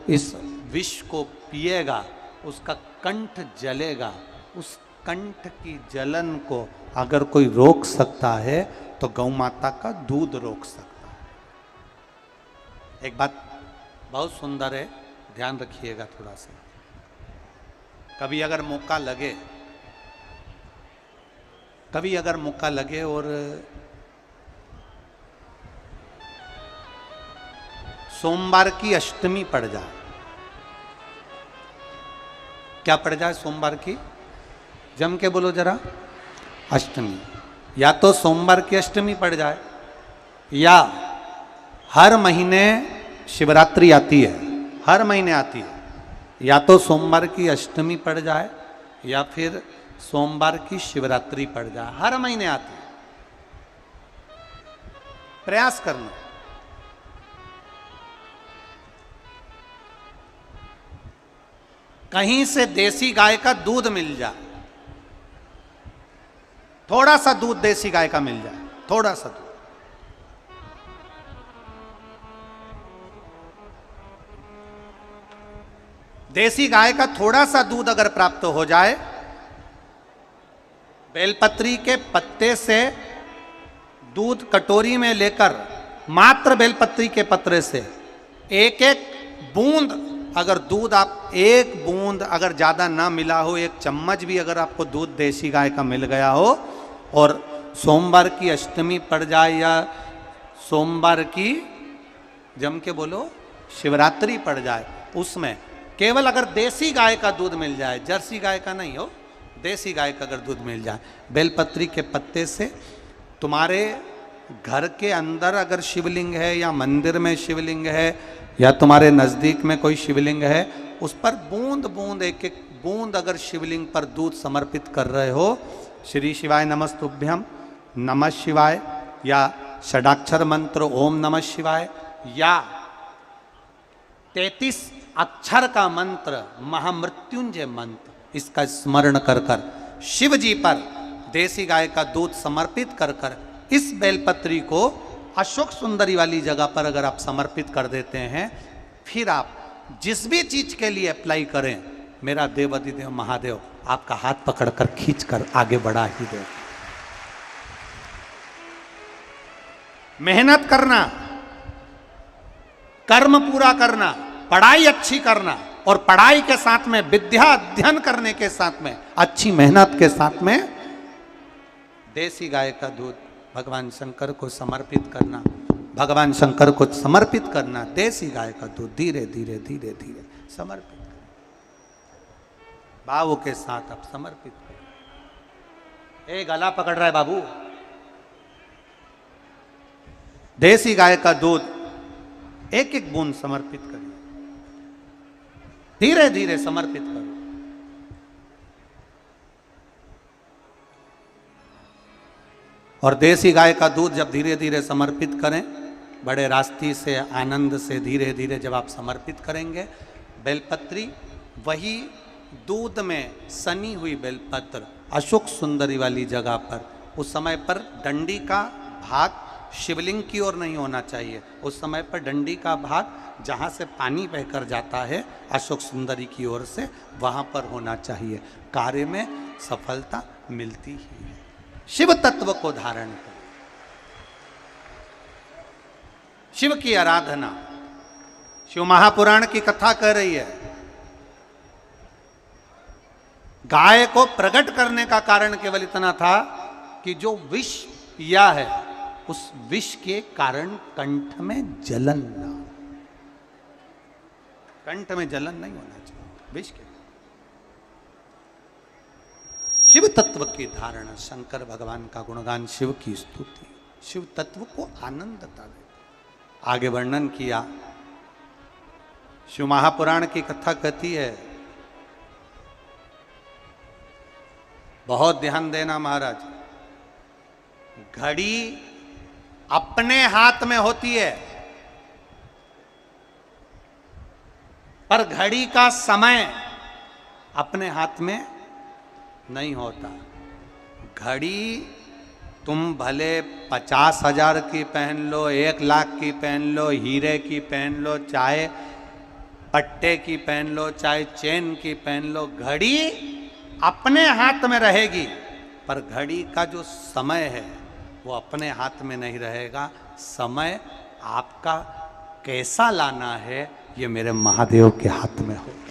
इस विष को पिएगा उसका कंठ जलेगा, उस कंठ की जलन को अगर कोई रोक सकता है तो गौ माता का दूध रोक सकता है। एक बात बहुत सुंदर है, ध्यान रखिएगा थोड़ा सा। कभी अगर मौका लगे और सोमवार की अष्टमी पड़ जाए, क्या पड़ जाए? सोमवार की, जम के बोलो जरा, अष्टमी। या तो सोमवार की अष्टमी पड़ जाए, या हर महीने शिवरात्रि आती है, हर महीने आती है, या तो सोमवार की अष्टमी पड़ जाए या फिर सोमवार की शिवरात्रि पड़ जाए, हर महीने आती है। प्रयास करना। कहीं से देसी गाय का दूध मिल जाए, थोड़ा सा दूध देसी गाय का मिल जाए, थोड़ा सा दूध। देसी गाय का थोड़ा सा दूध अगर प्राप्त हो जाए, बेलपत्री के पत्ते से दूध कटोरी में लेकर, मात्र बेलपत्री के पत्रे से एक एक बूंद अगर दूध, आप एक बूंद अगर ज़्यादा ना मिला हो, एक चम्मच भी अगर आपको दूध देसी गाय का मिल गया हो और सोमवार की अष्टमी पड़ जाए या सोमवार की, जम के बोलो, शिवरात्रि पड़ जाए, उसमें केवल अगर देसी गाय का दूध मिल जाए, जर्सी गाय का नहीं हो, देसी गाय का अगर दूध मिल जाए, बेलपत्री के पत्ते से, तुम्हारे घर के अंदर अगर शिवलिंग है या मंदिर में शिवलिंग है या तुम्हारे नज़दीक में कोई शिवलिंग है, उस पर बूंद बूंद, एक एक बूंद अगर शिवलिंग पर दूध समर्पित कर रहे हो, श्री शिवाय नमस्तुभ्यम, नमः शिवाय, या षडाक्षर मंत्र ओम नमः शिवाय, या 33 अक्षर का मंत्र महामृत्युंजय मंत्र, इसका स्मरण कर कर शिव जी पर देसी गाय का दूध समर्पित कर कर इस बेलपत्री को अशोक सुंदरी वाली जगह पर अगर आप समर्पित कर देते हैं, फिर आप जिस भी चीज के लिए अप्लाई करें, मेरा देवाधिदेव महादेव आपका हाथ पकड़कर खींचकर आगे बढ़ा ही दे। मेहनत करना, कर्म पूरा करना, पढ़ाई अच्छी करना, और पढ़ाई के साथ में विद्या अध्ययन करने के साथ में अच्छी मेहनत के साथ में देसी गाय का दूध भगवान शंकर को समर्पित करना, भगवान शंकर को समर्पित करना। देसी गाय का दूध धीरे धीरे धीरे धीरे समर्पित करना, भाव के साथ आप समर्पित करो। ए गला पकड़ रहा है बाबू। देसी गाय का दूध एक एक बूंद समर्पित करिए, धीरे धीरे समर्पित करो। और देसी गाय का दूध जब धीरे धीरे समर्पित करें, बड़े रास्ती से आनंद से धीरे धीरे जब आप समर्पित करेंगे, बेलपत्री वही दूध में सनी हुई बेलपत्र अशोक सुंदरी वाली जगह पर, उस समय पर डंडी का भाग शिवलिंग की ओर नहीं होना चाहिए, उस समय पर डंडी का भाग जहाँ से पानी बहकर जाता है अशोक सुंदरी की ओर से, वहाँ पर होना चाहिए। कार्य में सफलता मिलती ही है। शिव तत्व को धारण करें, शिव की आराधना। शिव महापुराण की कथा कह रही है, गाय को प्रकट करने का कारण केवल इतना था कि जो विष पिया है उस विष के कारण कंठ में जलन ना, कंठ में जलन नहीं होना चाहिए विष के। शिव तत्व की धारणा, शंकर भगवान का गुणगान, शिव की स्तुति, शिव तत्व को आनंदता देता। आगे वर्णन किया, शिव महापुराण की कथा कहती है, बहुत ध्यान देना महाराज, घड़ी अपने हाथ में होती है पर घड़ी का समय अपने हाथ में नहीं होता। घड़ी तुम भले 50,000 की पहन लो, 1,00,000 की पहन लो, हीरे की पहन लो, चाहे पट्टे की पहन लो, चाहे चेन की पहन लो, घड़ी अपने हाथ में रहेगी पर घड़ी का जो समय है वो अपने हाथ में नहीं रहेगा। समय आपका कैसा लाना है ये मेरे महादेव के हाथ में होगा।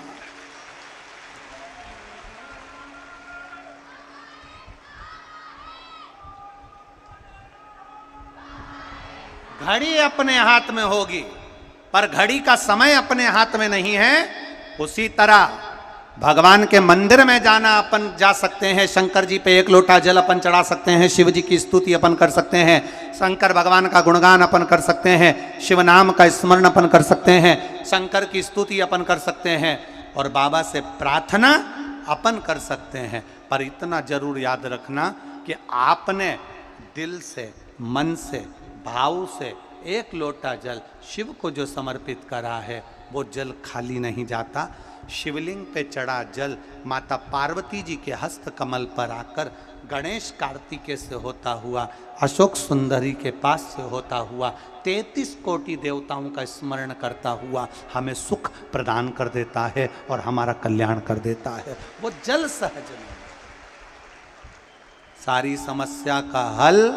घड़ी अपने हाथ में होगी पर घड़ी का समय अपने हाथ में नहीं है। उसी तरह भगवान के मंदिर में जाना अपन जा सकते हैं, शंकर जी पे 1 लोटा जल अपन चढ़ा सकते हैं, शिव जी की स्तुति अपन कर सकते हैं, शंकर भगवान का गुणगान अपन कर सकते हैं, शिव नाम का स्मरण अपन कर सकते हैं, शंकर की स्तुति अपन कर सकते हैं और बाबा से प्रार्थना अपन कर सकते हैं। पर इतना जरूर याद रखना कि आपने दिल से, मन से, भाव से 1 लोटा जल शिव को जो समर्पित करा है वो जल खाली नहीं जाता। शिवलिंग पे चढ़ा जल माता पार्वती जी के हस्त कमल पर आकर गणेश कार्तिकेय से होता हुआ, अशोक सुंदरी के पास से होता हुआ, 33 कोटि देवताओं का स्मरण करता हुआ हमें सुख प्रदान कर देता है और हमारा कल्याण कर देता है। वो जल सहज में सारी समस्या का हल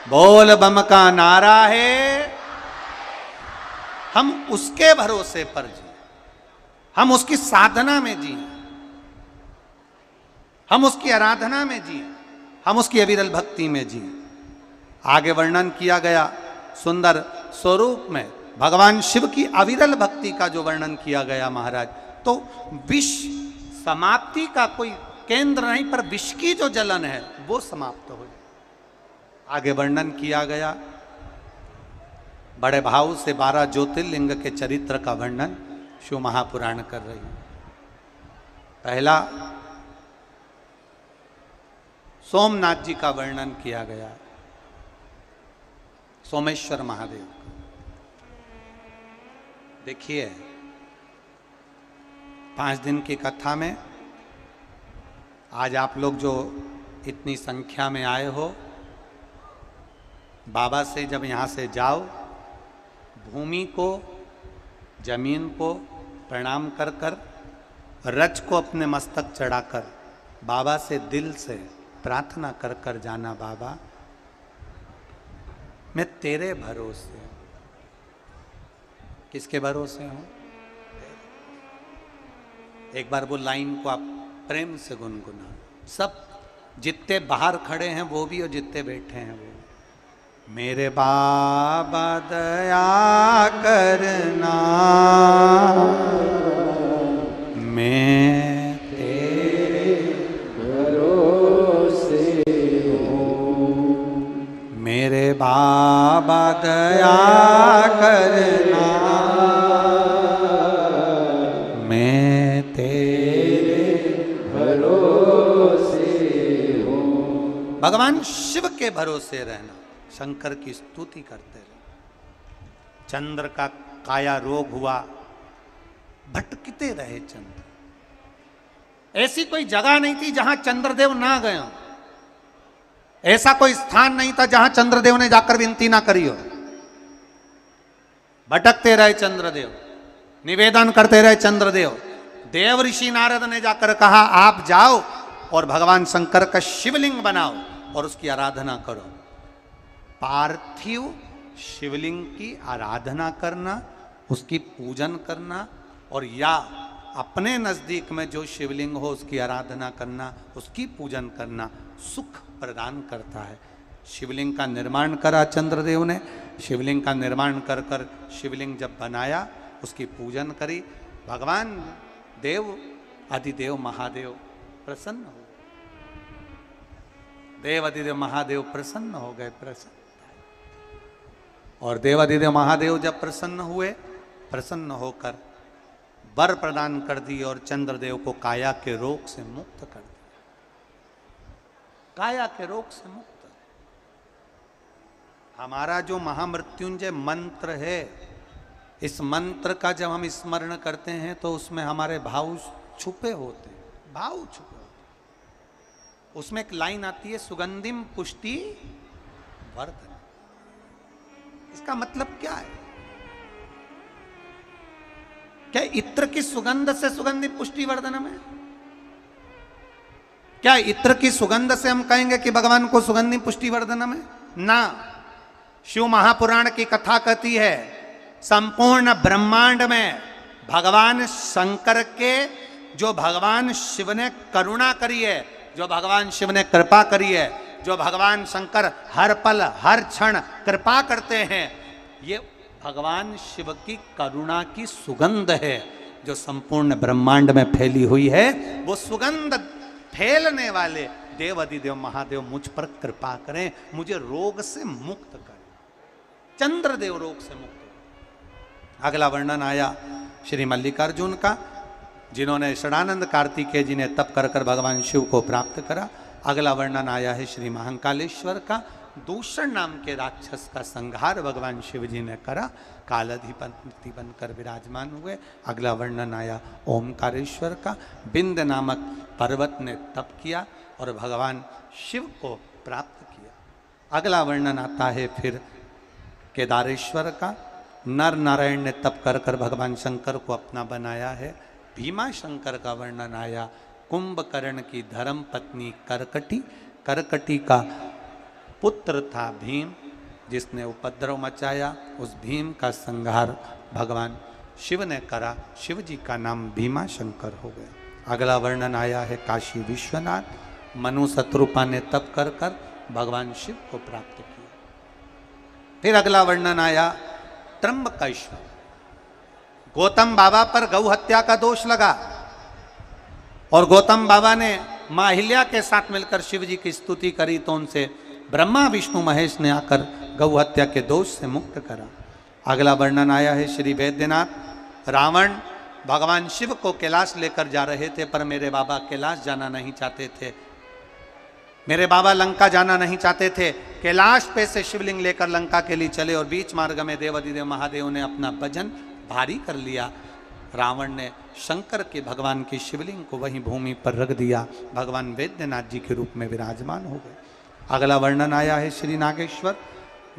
बोल बम का नारा है। हम उसके भरोसे पर जी, हम उसकी साधना में जी, हम उसकी आराधना में जी, हम उसकी अविरल भक्ति में जी। आगे वर्णन किया गया सुंदर स्वरूप में भगवान शिव की अविरल भक्ति का जो वर्णन किया गया महाराज, तो विष समाप्ति का कोई केंद्र नहीं पर विष की जो जलन है वो समाप्त हो जाए। आगे वर्णन किया गया बड़े भाव से 12 ज्योतिर्लिंग के चरित्र का वर्णन शिव महापुराण कर रही है। पहला सोमनाथ जी का वर्णन किया गया, सोमेश्वर महादेव। देखिए 5 दिन की कथा में आज आप लोग जो इतनी संख्या में आए हो, बाबा से जब यहाँ से जाओ, भूमि को, जमीन को प्रणाम कर कर, रज को अपने मस्तक चढ़ाकर बाबा से दिल से प्रार्थना कर कर जाना, बाबा मैं तेरे भरोसे हूँ। किसके भरोसे हूँ? एक बार वो लाइन को आप प्रेम से गुनगुना। सब जितने बाहर खड़े हैं वो भी और जितने बैठे हैं वो भी। मेरे बाबा दया करना, मैं तेरे भरोसे हूँ। मेरे बाबा दया करना, मैं तेरे भरोसे हूँ। भगवान शिव के भरोसे रहना, शंकर की स्तुति करते रहे। चंद्र का काया रोग हुआ, भटकते रहे चंद्र। ऐसी कोई जगह नहीं थी जहां चंद्रदेव ना गए हो। ऐसा कोई स्थान नहीं था जहां चंद्रदेव ने जाकर विनती ना करी हो। भटकते रहे चंद्रदेव, निवेदन करते रहे चंद्रदेव। देव ऋषि नारद ने जाकर कहा आप जाओ और भगवान शंकर का शिवलिंग बनाओ और उसकी आराधना करो। पार्थिव शिवलिंग की आराधना करना, उसकी पूजन करना, और या अपने नजदीक में जो शिवलिंग हो उसकी आराधना करना, उसकी पूजन करना सुख प्रदान करता है। शिवलिंग का निर्माण करा चंद्रदेव ने। शिवलिंग का निर्माण कर कर शिवलिंग जब बनाया, उसकी पूजन करी, भगवान देव अधिदेव महादेव प्रसन्न हो। देव अधिदेव महादेव प्रसन्न हो गए। प्रसन्न और देवाधिदेव महादेव जब प्रसन्न हुए, प्रसन्न होकर वर प्रदान कर दी और चंद्रदेव को काया के रोग से मुक्त कर दिया। काया के रोग से मुक्त। हमारा जो महामृत्युंजय मंत्र है, इस मंत्र का जब हम स्मरण करते हैं तो उसमें हमारे भाव छुपे होते हैं। भाव छुपे होते हैं। उसमें एक लाइन आती है, सुगंधिम पुष्टि वर्धन। इसका मतलब क्या है? क्या इत्र की सुगंध से सुगंधि पुष्टि वर्धन में? क्या इत्र की सुगंध से हम कहेंगे कि भगवान को सुगंधि पुष्टि वर्धन में? ना। शिव महापुराण की कथा कहती है, संपूर्ण ब्रह्मांड में भगवान शंकर के, जो भगवान शिव ने करुणा करी है, जो भगवान शिव ने कृपा करी है, जो भगवान शंकर हर पल हर क्षण कृपा करते हैं, ये भगवान शिव की करुणा की सुगंध है जो संपूर्ण ब्रह्मांड में फैली हुई है। वो सुगंध फैलने वाले देव अधिदेव महादेव मुझ पर कृपा करें, मुझे रोग से मुक्त करें। चंद्रदेव रोग से मुक्त। अगला वर्णन आया श्री मल्लिकार्जुन का, जिन्होंने षडानंद कार्तिकेय जी ने तप कर कर भगवान शिव को प्राप्त करा। अगला वर्णन आया है श्री महाकालेश्वर का, दूषण नाम के राक्षस का संहार भगवान शिव जी ने करा, कालाधिपति बनकर विराजमान हुए। अगला वर्णन आया ओमकारेश्वर का, बिंद नामक पर्वत ने तप किया और भगवान शिव को प्राप्त किया। अगला वर्णन आता है फिर केदारेश्वर का, नर नारायण ने तप कर कर भगवान शंकर को अपना बनाया है। भीमा शंकर का वर्णन आया, कुंभकर्ण की धर्म पत्नी करकटी, करकटी का पुत्र था भीम, जिसने उपद्रव मचाया। उस भीम का संहार भगवान शिव ने करा, शिव जी का नाम भीमा शंकर हो गया। अगला वर्णन आया है काशी विश्वनाथ, मनु शत्रुपा ने तप कर कर भगवान शिव को प्राप्त किया। फिर अगला वर्णन आया त्र्यंबकेश्वर, गौतम बाबा पर गौ हत्या का दोष लगा और गौतम बाबा ने मां अहिल्या के साथ मिलकर शिव जी की स्तुति करी, तो उनसे ब्रह्मा विष्णु महेश ने आकर गौ हत्या के दोष से मुक्त करा। अगला वर्णन आया है श्री वैद्यनाथ, रावण भगवान शिव को कैलाश लेकर जा रहे थे, पर मेरे बाबा कैलाश जाना नहीं चाहते थे, मेरे बाबा लंका जाना नहीं चाहते थे। कैलाश पे से शिवलिंग लेकर लंका के लिए चले और बीच मार्ग में देवाधिदेव महादेव ने अपना वजन भारी कर लिया। रावण ने शंकर के भगवान की शिवलिंग को वहीं भूमि पर रख दिया, भगवान वैद्यनाथ जी के रूप में विराजमान हो गए। अगला वर्णन आया है श्री नागेश्वर,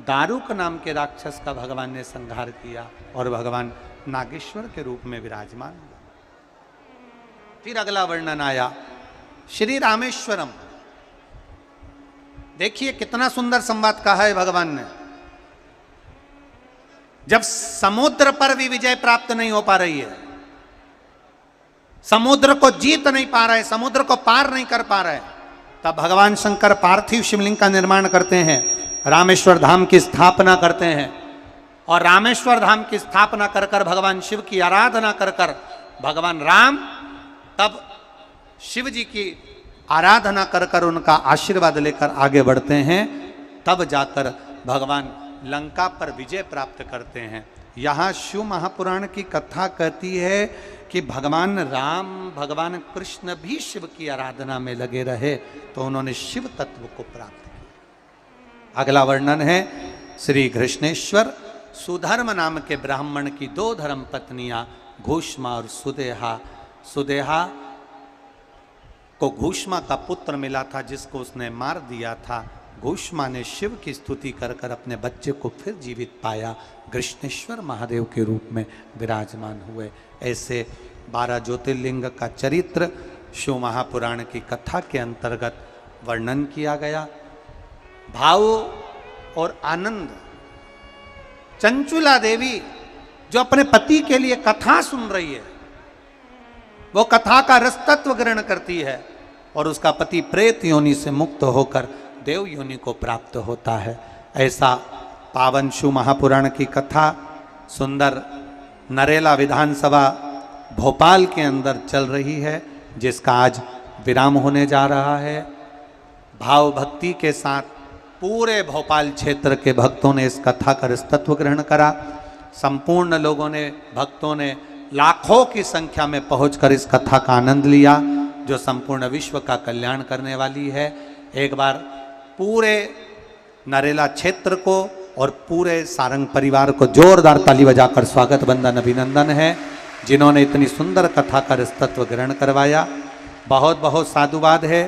दारुक नाम के राक्षस का भगवान ने संहार किया और भगवान नागेश्वर के रूप में विराजमान हुआ। फिर अगला वर्णन आया श्री रामेश्वरम। देखिए कितना सुंदर संवाद कहा है भगवान ने। जब समुद्र पर भी विजय प्राप्त नहीं हो पा रही है, समुद्र को जीत नहीं पा रहे, समुद्र को पार नहीं कर पा रहे, तब भगवान शंकर पार्थिव शिवलिंग का निर्माण करते हैं, रामेश्वर धाम की स्थापना करते हैं, और रामेश्वर धाम की स्थापना कर कर भगवान शिव की आराधना कर कर भगवान राम तब शिव जी की आराधना कर कर उनका आशीर्वाद लेकर आगे बढ़ते हैं, तब जाकर भगवान लंका पर विजय प्राप्त करते हैं। यहाँ शिव महापुराण की कथा कहती है कि भगवान राम भगवान कृष्ण भी शिव की आराधना में लगे रहे तो उन्होंने शिव तत्व को प्राप्त किया। अगला वर्णन है श्री कृष्णेश्वर सुधर्म नाम के ब्राह्मण की 2 धर्म पत्नियां घूष्मा और सुदेहा। सुदेहा को घूष्मा का पुत्र मिला था जिसको उसने मार दिया था। घूष्मा ने शिव की स्तुति कर कर अपने बच्चे को फिर जीवित पाया, कृष्णेश्वर महादेव के रूप में विराजमान हुए। ऐसे 12 ज्योतिर्लिंग का चरित्र शिव महापुराण की कथा के अंतर्गत वर्णन किया गया। भाव और आनंद, चंचुला देवी जो अपने पति के लिए कथा सुन रही है, वो कथा का रस तत्व ग्रहण करती है और उसका पति प्रेत योनि से मुक्त होकर देव योनि को प्राप्त होता है। ऐसा पावन शिव महापुराण की कथा सुंदर नरेला विधानसभा भोपाल के अंदर चल रही है, जिसका आज विराम होने जा रहा है। भाव भक्ति के साथ पूरे भोपाल क्षेत्र के भक्तों ने इस कथा का रसतत्व ग्रहण करा। संपूर्ण लोगों ने, भक्तों ने लाखों की संख्या में पहुंचकर इस कथा का आनंद लिया, जो संपूर्ण विश्व का कल्याण करने वाली है। एक बार पूरे नरेला क्षेत्र को और पूरे सारंग परिवार को जोरदार ताली बजाकर स्वागत वंदन अभिनंदन है, जिन्होंने इतनी सुंदर कथा का रसतत्व ग्रहण करवाया। बहुत बहुत साधुवाद है।